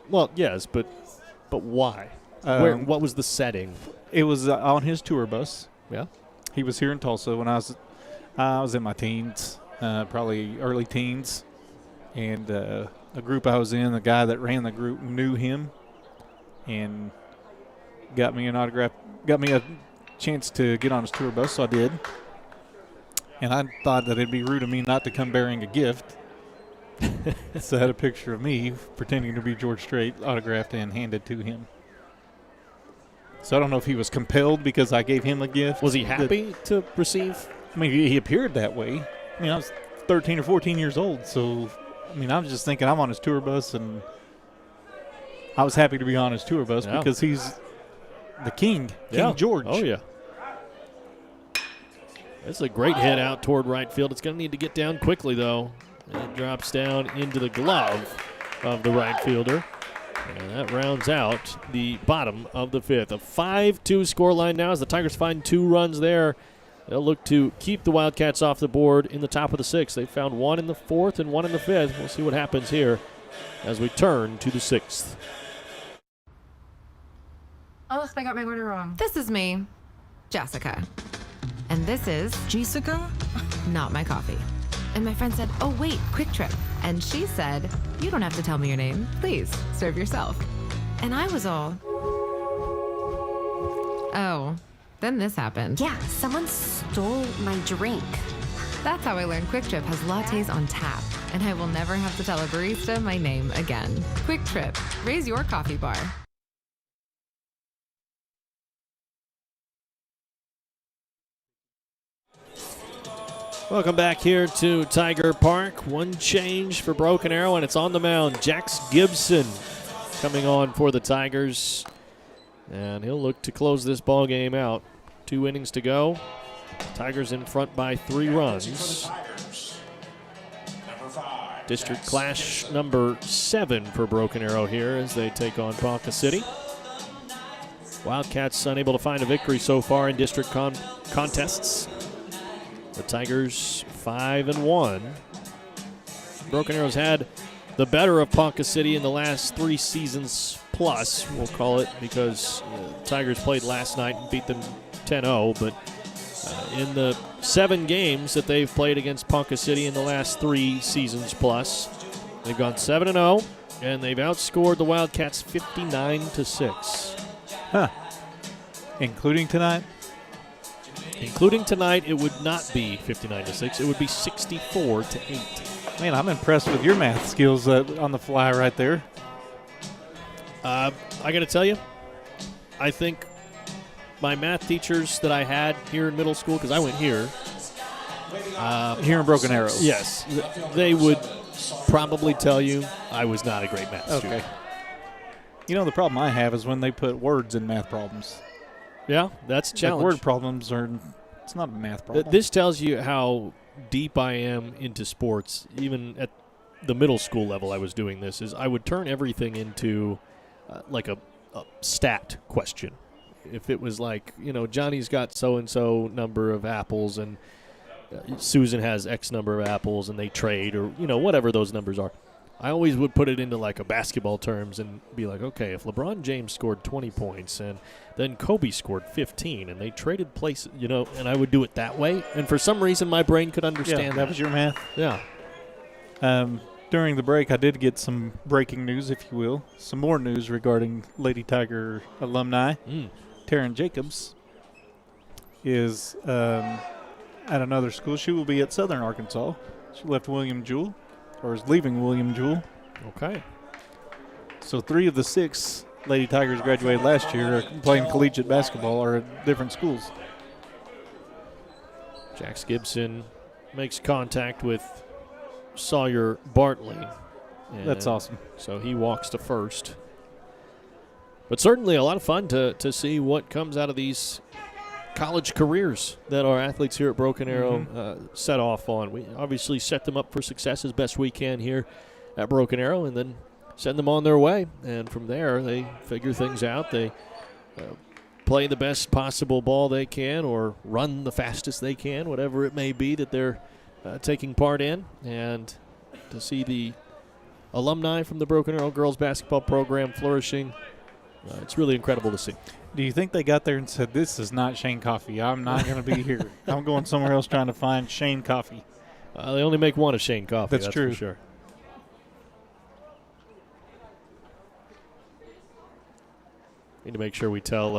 Well, yes, but why? What was the setting? It was on his tour bus. Yeah. He was here in Tulsa when I was in my teens, probably early teens, and a group I was in, the guy that ran the group knew him, and got me an autograph, got me a chance to get on his tour bus, so I did. And I thought that it'd be rude of me not to come bearing a gift. So I had a picture of me pretending to be George Strait, autographed and handed to him. So I don't know if he was compelled because I gave him a gift. Was he happy to receive? I mean, he appeared that way. I mean, I was 13 or 14 years old, so, I mean, I was just thinking I'm on his tour bus, and I was happy to be on his tour bus because he's the king, King George. Oh, yeah. That's a great hit out toward right field. It's going to need to get down quickly, though. And it drops down into the glove of the right fielder. And that rounds out the bottom of the fifth. A 5-2 scoreline now as the Tigers find 2 runs there. They'll look to keep the Wildcats off the board in the top of the 6th. They found 1 in the 4th and 1 in the 5th. We'll see what happens here as we turn to the 6th. Oh, I got my order wrong. This is me, Jessica. And this is Jessica? not my coffee. And my friend said, oh, wait, Quick Trip. And she said, you don't have to tell me your name. Please, serve yourself. And I was all, oh, then this happened. Yeah, someone stole my drink. That's how I learned Quick Trip has lattes on tap. And I will never have to tell a barista my name again. Quick Trip, raise your coffee bar. Welcome back here to Tiger Park. One change for Broken Arrow, and it's on the mound. Jax Gibson coming on for the Tigers. And he'll look to close this ball game out. 2 innings to go. Tigers in front by 3 runs. District clash number 7 for Broken Arrow here as they take on Ponca City. Wildcats unable to find a victory so far in district contests. The Tigers 5-1. Broken Arrow's had the better of Ponca City in the last 3 seasons plus, we'll call it, because Tigers played last night and beat them 10-0. But in the 7 games that they've played against Ponca City in the last 3 seasons plus, they've gone 7-0, and they've outscored the Wildcats 59-6. Huh. Including tonight? Including tonight, it would not be 59-6. It would be 64-8. Man, I'm impressed with your math skills on the fly right there. I got to tell you, I think my math teachers that I had here in middle school, because I went here. Here in Broken Arrow. Yes. They would probably tell you I was not a great math student. You know, the problem I have is when they put words in math problems. Yeah, that's a challenge. Like word problems it's not a math problem. This tells you how deep I am into sports. Even at the middle school level I was doing this, is I would turn everything into like a stat question. If it was like, Johnny's got so-and-so number of apples and Susan has X number of apples and they trade, or, whatever those numbers are. I always would put it into like a basketball terms and be like, okay, if LeBron James scored 20 points and then Kobe scored 15 and they traded places, and I would do it that way. And for some reason, my brain could understand that was your math? Yeah. During the break, I did get some breaking news, if you will. Some more news regarding Lady Tiger alumni. Taryn Jacobs is at another school. She will be at Southern Arkansas. She left William Jewell. Or is leaving William Jewell. Okay. So 3 of the 6 Lady Tigers graduated last year are playing collegiate basketball or at different schools. Jax Gibson makes contact with Sawyer Bartley. That's And awesome. So he walks to first. But certainly a lot of fun to see what comes out of these college careers that our athletes here at Broken Arrow set off on. We obviously set them up for success as best we can here at Broken Arrow and then send them on their way. And from there, they figure things out. They play the best possible ball they can or run the fastest they can, whatever it may be that they're taking part in. And to see the alumni from the Broken Arrow girls basketball program flourishing, it's really incredible to see. Do you think they got there and said, "This is not Shane Coffee. I'm not going to be here. I'm going somewhere else trying to find Shane Coffee"? They only make one of Shane Coffee. That's true. For sure. Need to make sure we tell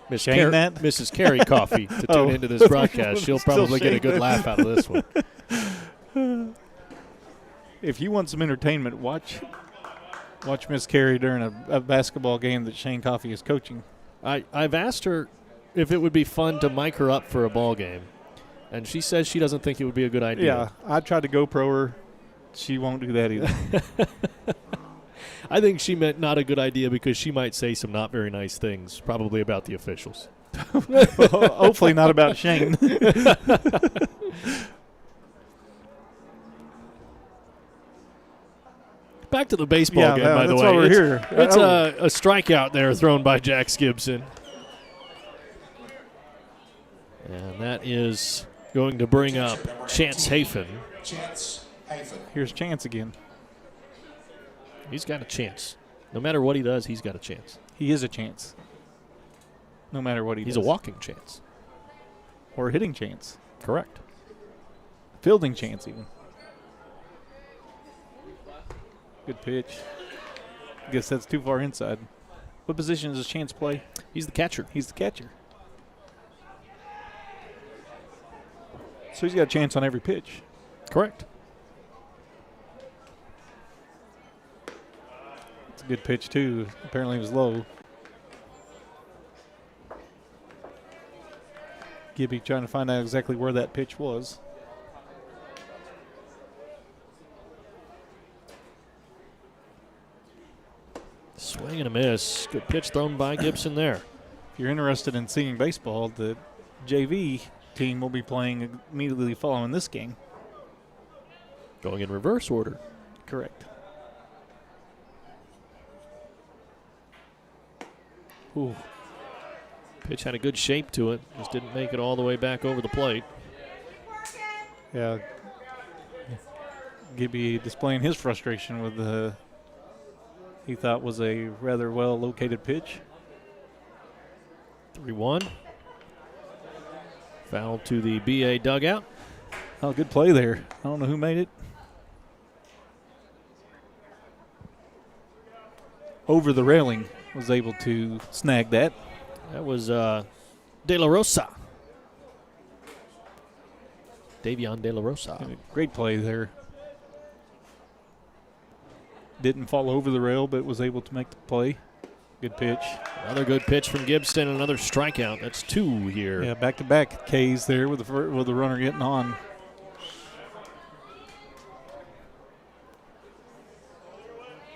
Mrs. Carrie Coffee to tune into this broadcast. She'll probably get a good laugh out of this one. If you want some entertainment, watch Miss Carey during a basketball game that Shane Coffee is coaching. I've asked her if it would be fun to mic her up for a ball game, and she says she doesn't think it would be a good idea. Yeah, I tried to GoPro her. She won't do that either. I think she meant not a good idea because she might say some not very nice things, probably about the officials. Hopefully not about Shane. Back to the baseball game, by the way. That's why we're here. It's a strikeout there thrown by Jax Gibson. And that is going to bring up Chance Hafen. Here's Chance again. He's got a chance. No matter what he does, he's got a chance. He is a chance. No matter what he does. He's a walking chance. Or a hitting chance. Correct. Fielding chance even. Good pitch. I guess that's too far inside. What position does Chance play? He's the catcher. He's the catcher. So he's got a chance on every pitch. Correct. It's a good pitch, too. Apparently it was low. Gibby trying to find out exactly where that pitch was. Swing and a miss. Good pitch thrown by Gibson there. If you're interested in seeing baseball, the JV team will be playing immediately following this game. Going in reverse order. Correct. Ooh. Pitch had a good shape to it. Just didn't make it all the way back over the plate. Yeah. Gibby displaying his frustration with the he thought was a rather well-located pitch. 3-1. Foul to the BA dugout. Oh, good play there. I don't know who made it. Over the railing, was able to snag that. That was De La Rosa. Davion De La Rosa. Great play there. Didn't fall over the rail, but was able to make the play. Good pitch. Another good pitch from Gibson. Another strikeout. That's 2 here. Yeah, back-to-back Ks there with the runner getting on.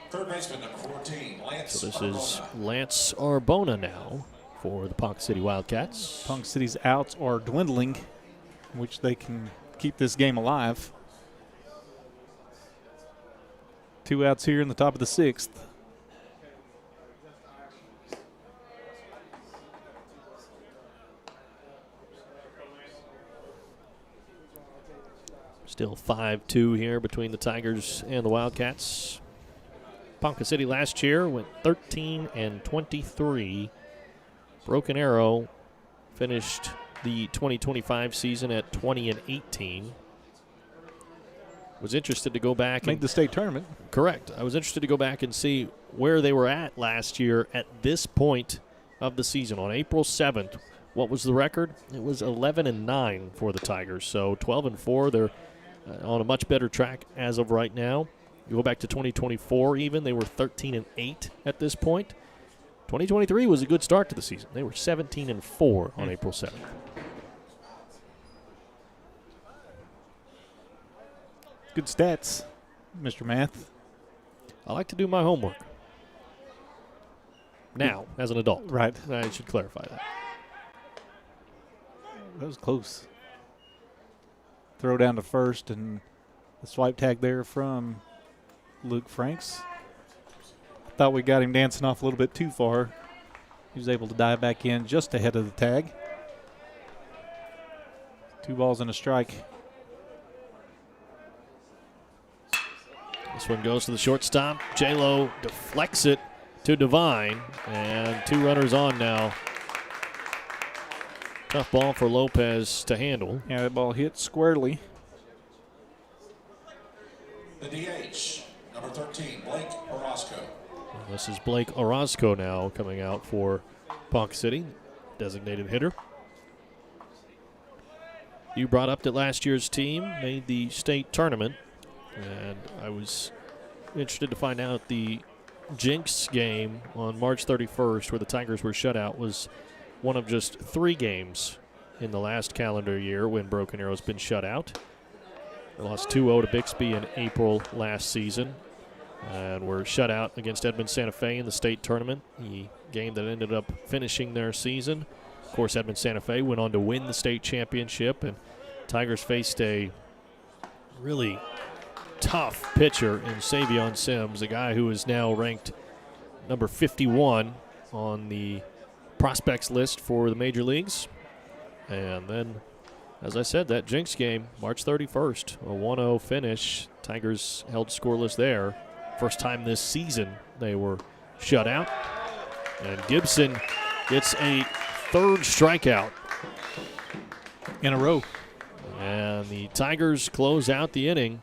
Third baseman, number 14, Lance So this Arbona. is Lance Arbona now for the Ponca City Wildcats. Ponca City's outs are dwindling, which they can keep this game alive. 2 outs here in the top of the 6th. Still 5-2 here between the Tigers and the Wildcats. Ponca City last year went 13-23. Broken Arrow finished the 2025 season at 20-18. Was interested to go back. Made the state tournament. Correct. I was interested to go back and see where they were at last year at this point of the season. On April 7th, what was the record? It was 11-9 for the Tigers. So 12-4. They're on a much better track as of right now. You go back to 2024 even, they were 13-8 at this point. 2023 was a good start to the season. They were 17-4 on April 7th. Good stats, Mr. Math. I like to do my homework. Now, as an adult. Right. I should clarify that. That was close. Throw down to first, and the swipe tag there from Luke Franks. Thought we got him dancing off a little bit too far. He was able to dive back in just ahead of the tag. 2 balls and a strike. This one goes to the shortstop. J-Lo deflects it to Devine, and 2 runners on now. Tough ball for Lopez to handle. Yeah, that ball hit squarely. The DH, number 13, Blake Orozco. This is Blake Orozco now coming out for Ponca City, designated hitter. You brought up that last year's team made the state tournament, and I was interested to find out the Jinx game on March 31st where the Tigers were shut out was one of just 3 games in the last calendar year when Broken Arrow's been shut out. They lost 2-0 to Bixby in April last season and were shut out against Edmond Santa Fe in the state tournament, the game that ended up finishing their season. Of course, Edmond Santa Fe went on to win the state championship, and Tigers faced a really tough pitcher in Savion Sims, a guy who is now ranked number 51 on the prospects list for the major leagues. And then, as I said, that Jinx game, March 31st, a 1-0 finish. Tigers held scoreless there. First time this season they were shut out. And Gibson gets a 3rd strikeout In a row. And the Tigers close out the inning,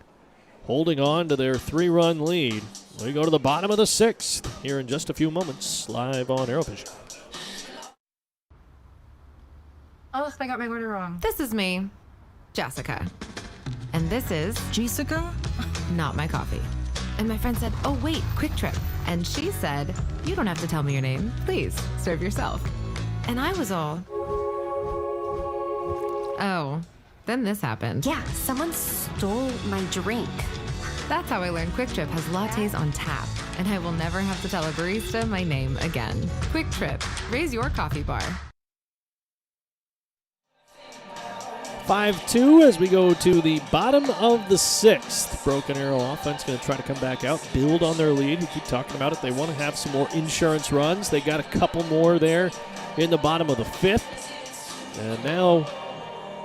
holding on to their 3-run lead. We go to the bottom of the 6th here in just a few moments, live on ArrowVision. Oh, I got my order wrong. This is me, Jessica. And this is Jessica? not my coffee. And my friend said, oh, wait, Quick Trip. And she said, you don't have to tell me your name. Please, serve yourself. And I was all, oh, then this happened. Yeah, someone stole my drink. That's how I learned Quick Trip has lattes on tap. And I will never have to tell a barista my name again. Quick Trip, raise your coffee bar. 5-2 as we go to the bottom of the 6th. Broken Arrow offense going to try to come back out, build on their lead. We keep talking about it. They want to have some more insurance runs. They got a couple more there in the bottom of the 5th. And now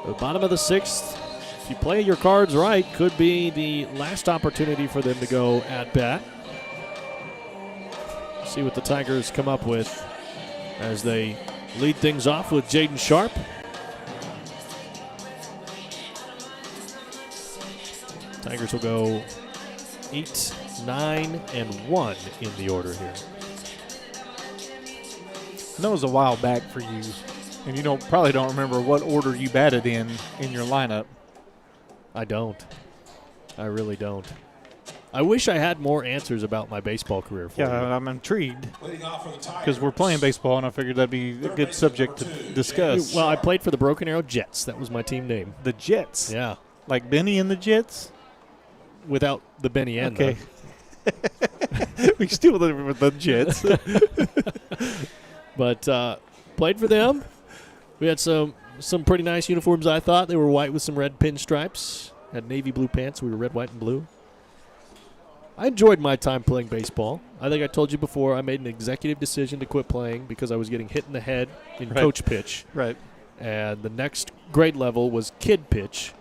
the bottom of the 6th, if you play your cards right, could be the last opportunity for them to go at bat. See what the Tigers come up with as they lead things off with Jaden Sharp. Tigers will go 8, 9, and 1 in the order here. That was a while back for you, and you probably don't remember what order you batted in your lineup. I don't. I really don't. I wish I had more answers about my baseball career for you. Yeah, I'm intrigued Leading off for the Tigers. because we're playing baseball, and I figured that'd be a good subject to discuss. Well, I played for the Broken Arrow Jets. That was my team name. The Jets. Yeah. Like Benny and the Jets? Without the Benny and Okay. We still live with the Jets. But played for them. We had some pretty nice uniforms, I thought. They were white with some red pinstripes. Had navy blue pants. We were red, white, and blue. I enjoyed my time playing baseball. I think I told you before I made an executive decision to quit playing because I was getting hit in the head in coach pitch. Right. And the next grade level was kid pitch.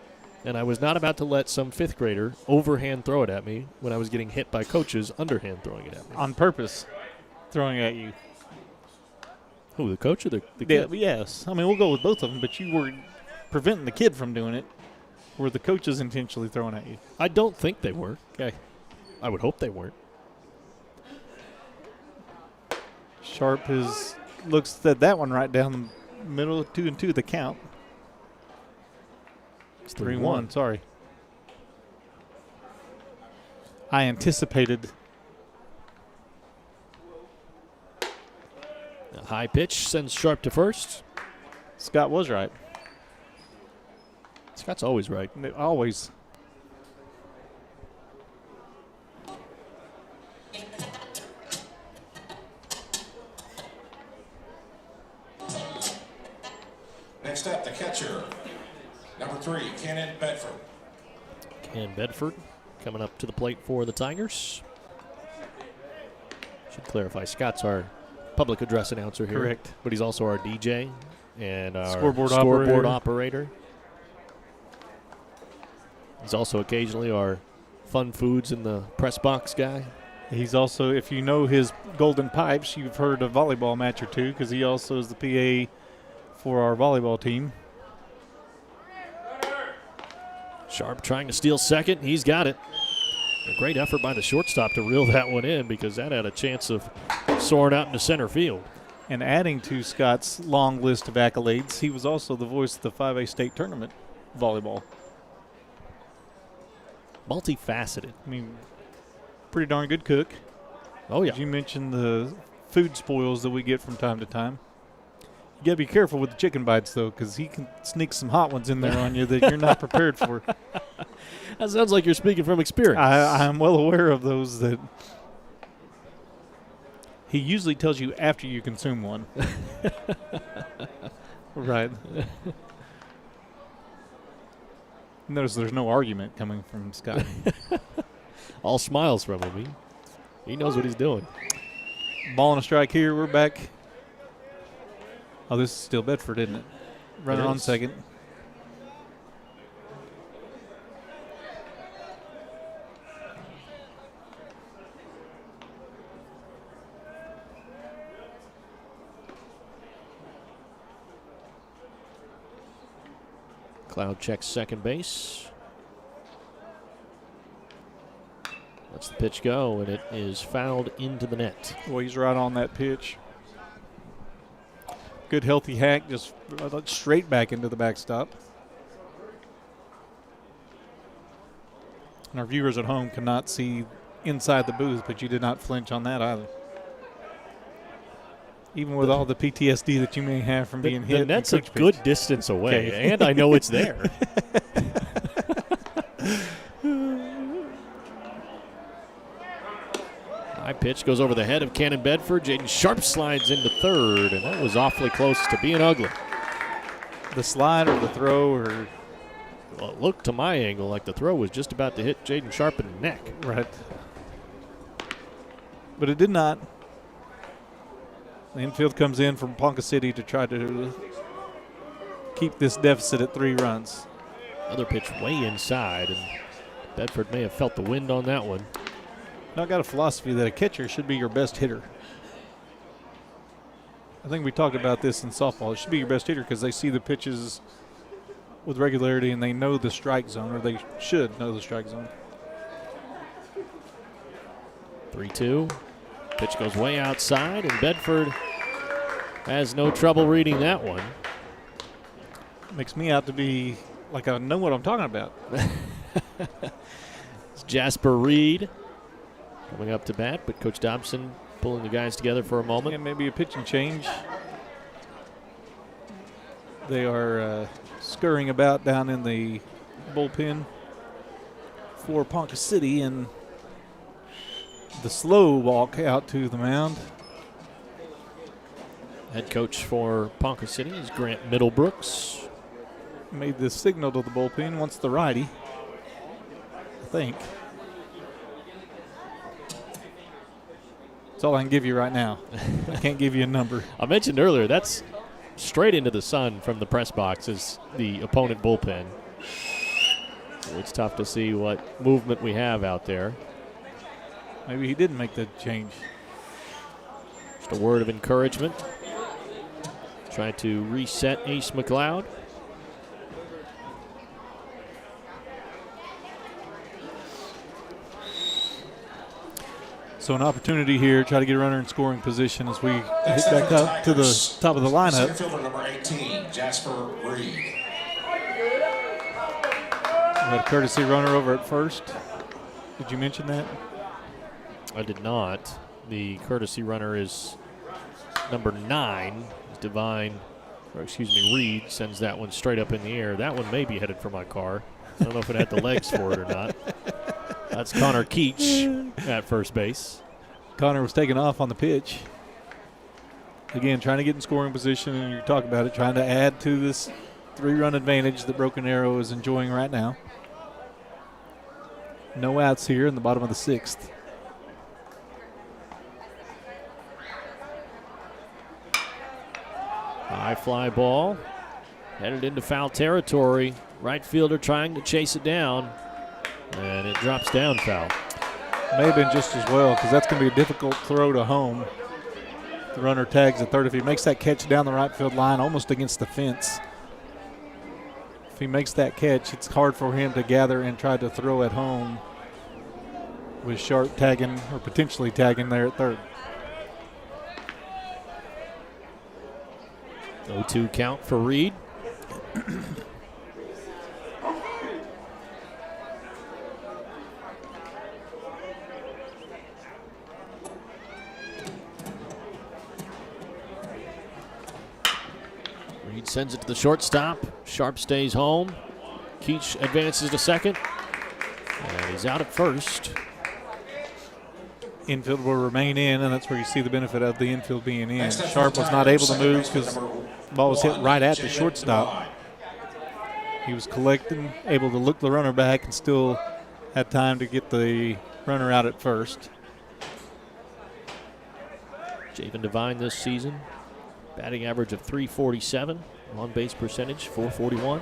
And I was not about to let some 5th grader overhand throw it at me when I was getting hit by coaches underhand throwing it at me. On purpose, throwing at you. Who, the coach or the Yeah, kid? yes. I mean, we'll go with both of them, but you were preventing the kid from doing it. Were the coaches intentionally throwing at you? I don't think they were. Okay. I would hope they weren't. Sharp looks at that one right down the middle of 2-2, the count. It's 3-1, sorry. I anticipated. A high pitch sends Sharp to first. Scott was right. Scott's always right. Always. Next up, the catcher, number 3, Cannon Bedford. Ken Bedford coming up to the plate for the Tigers. Should clarify, Scott's our public address announcer here. Correct. But he's also our DJ and our Scoreboard operator. He's also occasionally our fun foods in the press box guy. He's also, if you know his golden pipes, you've heard a volleyball match or two because he also is the PA for our volleyball team. Sharp trying to steal second. He's got it. A great effort by the shortstop to reel that one in because that had a chance of soaring out into center field. And adding to Scott's long list of accolades, he was also the voice of the 5A state tournament volleyball. Multifaceted. I mean, pretty darn good cook. Oh, yeah. As you mentioned the food spoils that we get from time to time. You got to be careful with the chicken bites, though, because he can sneak some hot ones in there on you that you're not prepared for. That sounds like you're speaking from experience. I'm well aware of those that he usually tells you after you consume one. Right. Notice there's no argument coming from Scott. All smiles from him. He knows what he's doing. Ball and a strike here. We're back. Oh, this is still Bedford, isn't it? Runner on second. Cloud checks second base. Lets the pitch go, and it is fouled into the net. Well, he's right on that pitch. Good healthy hack, just straight back into the backstop. And our viewers at home cannot see inside the booth, but you did not flinch on that either. Even with all the PTSD that you may have from being hit. The net's a good distance away, and I know it's there. High pitch goes over the head of Cannon Bedford. Jaden Sharp slides into third, and that was awfully close to being ugly. The slide or the throw or... Well, it looked to my angle like the throw was just about to hit Jaden Sharp in the neck. Right. But it did not. The infield comes in from Ponca City to try to keep this deficit at 3 runs. Other pitch way inside, and Bedford may have felt the wind on that one. Now, I've got a philosophy that a catcher should be your best hitter. I think we talked about this in softball. It should be your best hitter because they see the pitches with regularity and they know the strike zone, or they should know the strike zone. 3-2. Pitch goes way outside, and Bedford has no trouble reading that one. Makes me out to be like I know what I'm talking about. It's Jasper Reed coming up to bat, but Coach Dobson pulling the guys together for a moment. And maybe a pitching change. They are scurrying about down in the bullpen for Ponca City, and the slow walk out to the mound. Head coach for Ponca City is Grant Middlebrooks. Made the signal to the bullpen, wants the righty, I think. That's all I can give you right now. I can't give you a number. I mentioned earlier, that's straight into the sun from the press box is the opponent bullpen. So it's tough to see what movement we have out there. Maybe he didn't make the change. Just a word of encouragement. Try to reset Ace McLeod. So an opportunity here, try to get a runner in scoring position as we hit back up to the top of the lineup. Center fielder number 18, Jasper Reed. We had a courtesy runner over at first. Did you mention that? I did not. The courtesy runner is number 9. Reed sends that one straight up in the air. That one may be headed for my car. I don't know if it had the legs for it or not. That's Connor Keach at first base. Connor was taken off on the pitch. again, trying to get in scoring position, and you talk about it, trying to add to this 3-run advantage that Broken Arrow is enjoying right now. No outs here in the bottom of the 6th. High fly ball. Headed into foul territory. Right fielder trying to chase it down. And it drops down foul. May have been just as well, because that's going to be a difficult throw to home. The runner tags at third. If he makes that catch down the right field line, almost against the fence, if he makes that catch, it's hard for him to gather and try to throw at home with Sharp tagging or potentially tagging there at third. 0-2 count for Reed. Reed sends it to the shortstop. Sharp stays home. Keach advances to second. And he's out at first. Infield will remain in, and that's where you see the benefit of the infield being in. Sharp was not able to move because the ball was hit right at the shortstop. He was collecting, able to look the runner back, and still had time to get the runner out at first. Javen Devine this season, batting average of .347, on base percentage .441.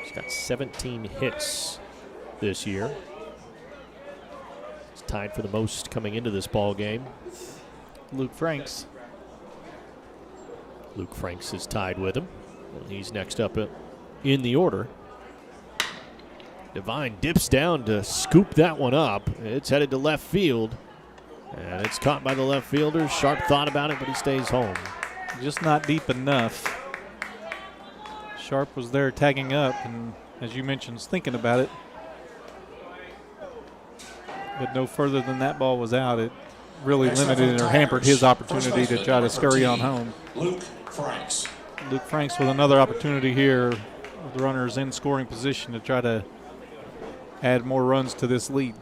He's got 17 hits this year. He's tied for the most coming into this ball game. Luke Franks. Luke Franks is tied with him. And he's next up in the order. Devine dips down to scoop that one up. It's headed to left field. And it's caught by the left fielder. Sharp thought about it, but he stays home. Just not deep enough. Sharp was there tagging up, and as you mentioned, was thinking about it. But no further than that ball was out. It really limited or hampered his opportunity to try to scurry on home. Luke Franks. Luke Franks with another opportunity here with the runners in scoring position to try to add more runs to this lead.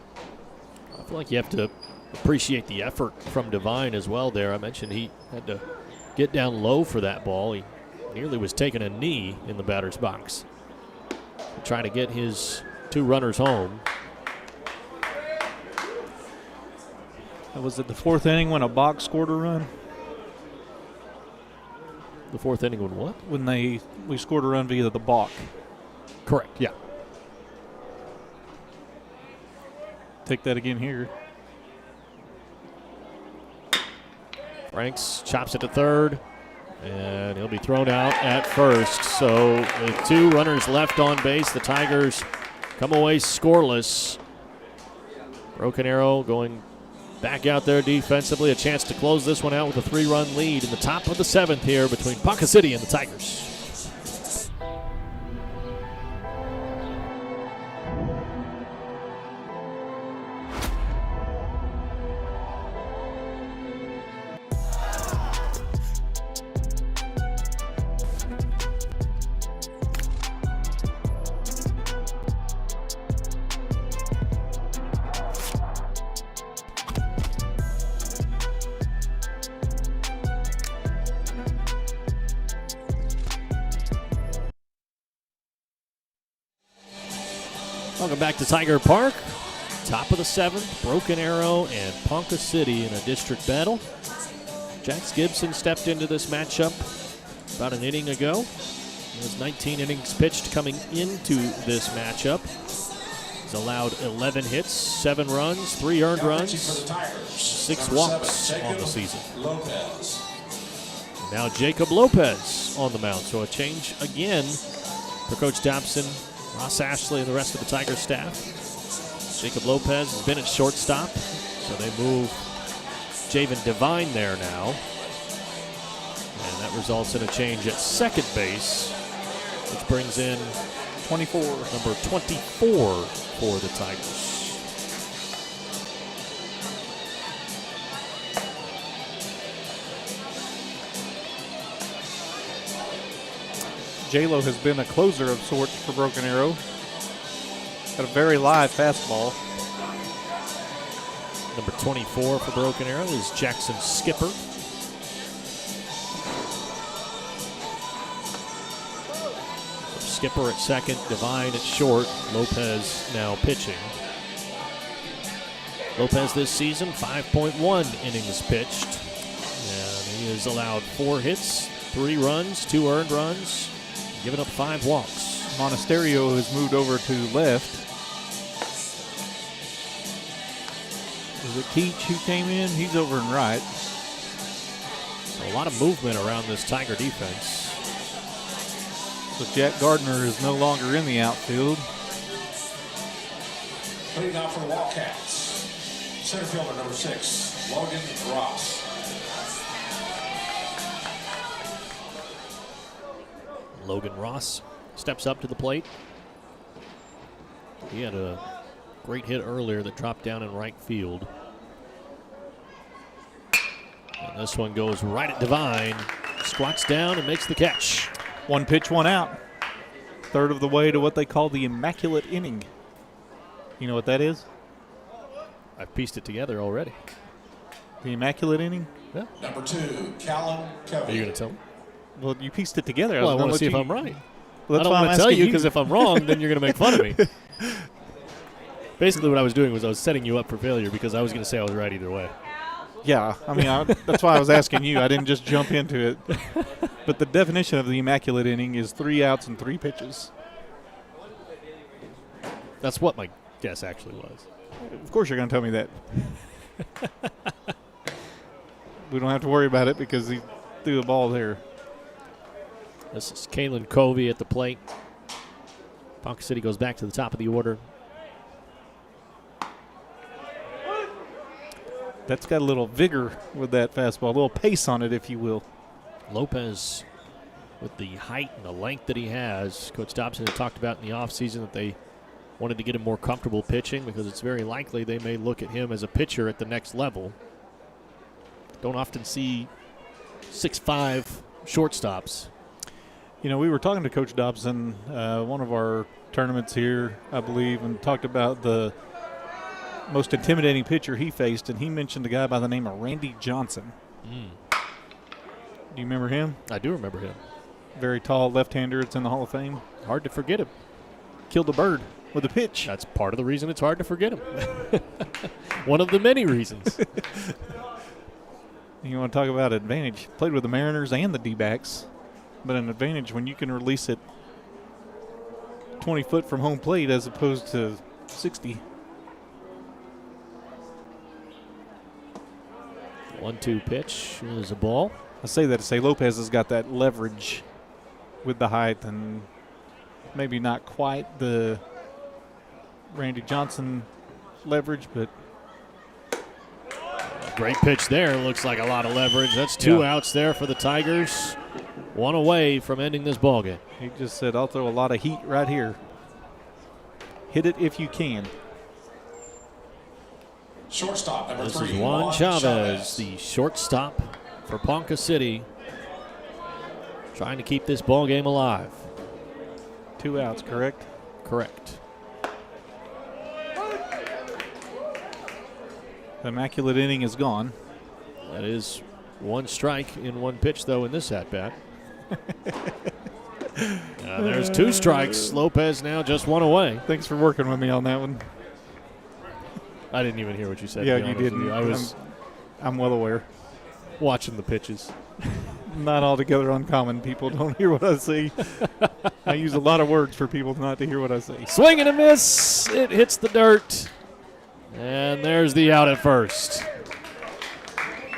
I feel like you have to appreciate the effort from Devine as well there. I mentioned he had to get down low for that ball. He nearly was taking a knee in the batter's box, trying to get his 2 runners home. Was it the 4th inning when a box scored a run? The 4th inning when what? When we scored a run via the balk. Correct, yeah. Take that again here. Franks chops it to third, and he'll be thrown out at first. So with 2 runners left on base, the Tigers come away scoreless. Broken Arrow going back out there defensively. A chance to close this one out with a 3-run lead in the top of the 7th here between Ponca City and the Tigers. Welcome back to Tiger Park. Top of the 7th, Broken Arrow and Ponca City in a district battle. Jax Gibson stepped into this matchup about an inning ago. He has 19 innings pitched coming into this matchup. He's allowed 11 hits, 7 runs, 3 earned runs, 6 walks on the season. Now Jacob Lopez on the mound, so a change again for Coach Dobson, Ross Ashley, and the rest of the Tiger staff. Jacob Lopez has been at shortstop, so they move Javen Devine there now. And that results in a change at second base, which brings in 24. Number 24 for the Tigers. J-Lo has been a closer of sorts for Broken Arrow. Got a very live fastball. Number 24 for Broken Arrow is Jackson Skipper. Skipper at second, Divine at short. Lopez now pitching. Lopez this season, 5.1 innings pitched. And he has allowed 4 hits, 3 runs, 2 earned runs, given up 5 walks. Monasterio has moved over to left. Was it Keach who came in? He's over in right. So a lot of movement around this Tiger defense. So Jack Gardner is no longer in the outfield. Leading off for the Wildcats, center fielder number 6, Logan Ross. Logan Ross steps up to the plate. He had a great hit earlier that dropped down in right field. And this one goes right at Divine. Squats down and makes the catch. 1 pitch, 1 out. Third of the way to what they call the immaculate inning. You know what that is? I've pieced it together already. The immaculate inning? Yeah. Number 2, Callan Covey. Are you going to tell me? Well, you pieced it together. Well, I want to see if I'm right. Well, I don't want to tell you because if I'm wrong, then you're going to make fun of me. Basically, what I was doing was I was setting you up for failure because I was going to say I was right either way. Yeah, I mean, that's why I was asking you. I didn't just jump into it. But the definition of the immaculate inning is 3 outs and 3 pitches. That's what my guess actually was. Of course you're going to tell me that. We don't have to worry about it because he threw the ball there. This is Kalen Covey at the plate. Ponca City goes back to the top of the order. That's got a little vigor with that fastball, a little pace on it, if you will. Lopez, with the height and the length that he has, Coach Dobson had talked about in the offseason that they wanted to get him more comfortable pitching because it's very likely they may look at him as a pitcher at the next level. Don't often see 6'5" shortstops. You know, we were talking to Coach Dobson, one of our tournaments here, I believe, and talked about the most intimidating pitcher he faced, and he mentioned a guy by the name of Randy Johnson. Do you remember him? I do remember him. Very tall left-hander. It's in the Hall of Fame. Hard to forget him. Killed a bird with a pitch. That's part of the reason it's hard to forget him. One of the many reasons. You want to talk about advantage? Played with the Mariners and the D-backs, but an advantage when you can release it 20 foot from home plate as opposed to 60. 1-2 pitch is a ball. I say that to say Lopez has got that leverage with the height and maybe not quite the Randy Johnson leverage, but great pitch there. Looks like a lot of leverage. That's 2 outs there for the Tigers. 1 away from ending this ballgame. He just said, I'll throw a lot of heat right here. Hit it if you can. Shortstop number This 3, is Juan Chavez, the shortstop for Ponca City, trying to keep this ball game alive. 2 outs, correct? Correct. The immaculate inning is gone. That is 1 strike in 1 pitch, though, in this at-bat. There's 2 strikes. Lopez now just 1 away. Thanks for working with me on that one. I didn't even hear what you said. Yeah, to be you honest with didn't. I was I'm well aware. watching the pitches. Not altogether uncommon. People don't hear what I say. I use a lot of words for people not to hear what I say. Swing and a miss. It hits the dirt. And there's the out at first.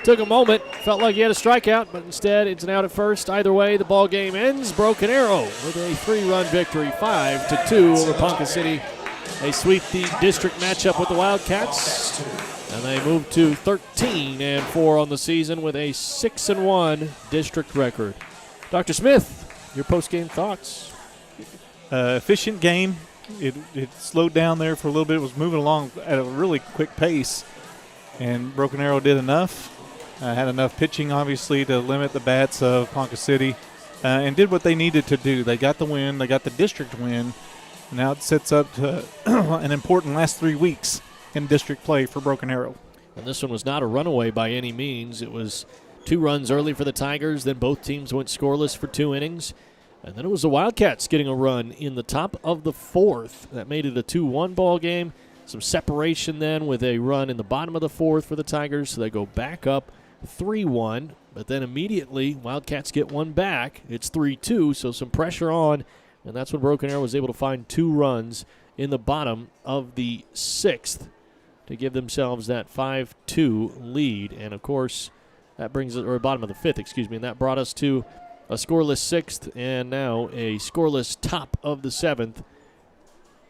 Took a moment. Felt like he had a strikeout, but instead it's an out at first. Either way, the ball game ends. Broken Arrow with a 3-run victory, 5-2 over Ponca City. They sweep the district matchup with the Wildcats, and they move to 13-4 on the season with a 6-1 district record. Dr. Smith, your post-game thoughts? Efficient game. It slowed down there for a little bit. It was moving along at a really quick pace, and Broken Arrow did enough. Had enough pitching, obviously, to limit the bats of Ponca City. and did what they needed to do. They got the win. They got the district win. Now it sets up to an important last 3 weeks in district play for Broken Arrow. And this one was not a runaway by any means. It was 2 runs early for the Tigers. Then both teams went scoreless for 2 innings. And then it was the Wildcats getting a run in the top of the 4th. That made it a 2-1 ball game. Some separation then with a run in the bottom of the 4th for the Tigers. So they go back up 3-1. But then immediately Wildcats get one back. It's 3-2, so some pressure on. And that's when Broken Arrow was able to find 2 runs in the bottom of the 6th to give themselves that 5-2 lead. And, of course, that brings us, or bottom of the 5th, excuse me, and that brought us to a scoreless 6th and now a scoreless top of the 7th.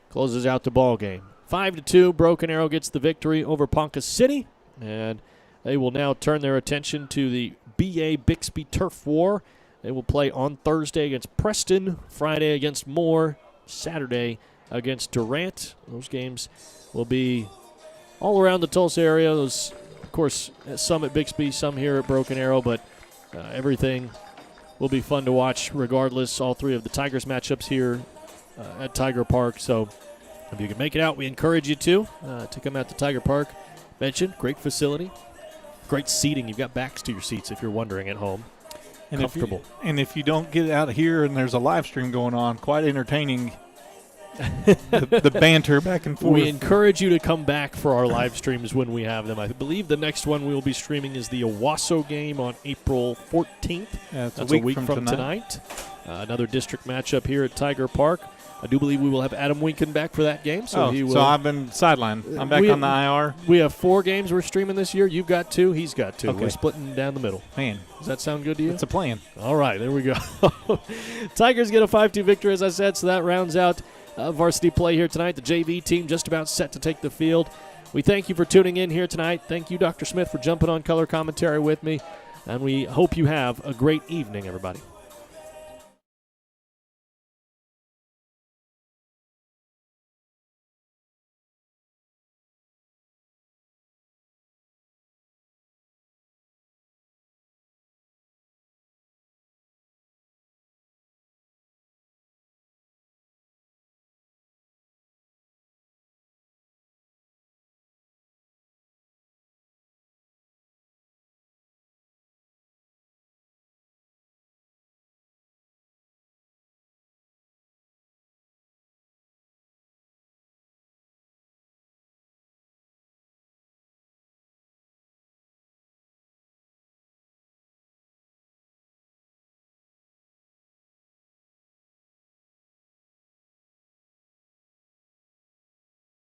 Closes out the ball game. 5-2, Broken Arrow gets the victory over Ponca City, and they will now turn their attention to the BA Bixby Turf War. They will play on Thursday against Preston, Friday against Moore, Saturday against Durant. Those games will be all around the Tulsa area. Those, of course, some at Bixby, some here at Broken Arrow, but everything will be fun to watch regardless. All 3 of the Tigers matchups here at Tiger Park. So if you can make it out, we encourage you to come out to Tiger Park. Mentioned, great facility, great seating. You've got backs to your seats if you're wondering at home. And comfortable. If you don't get out here and there's a live stream going on, quite entertaining. the banter back and forth. We encourage you to come back for our live streams when we have them. I believe the next one we will be streaming is the Owasso game on April 14th. Yeah, that's a week from tonight. Another district matchup here at Tiger Park. I do believe we will have Adam Winken back for that game. So he will. So I've been sidelined. I'm back on the IR. We have 4 games we're streaming this year. You've got 2. He's got 2. Okay. We're splitting down the middle. Man. Does that sound good to you? It's a plan. All right, there we go. Tigers get a 5-2 victory, as I said, so that rounds out varsity play here tonight. The JV team just about set to take the field. We thank you for tuning in here tonight. Thank you, Dr. Smith, for jumping on color commentary with me. And we hope you have a great evening, everybody.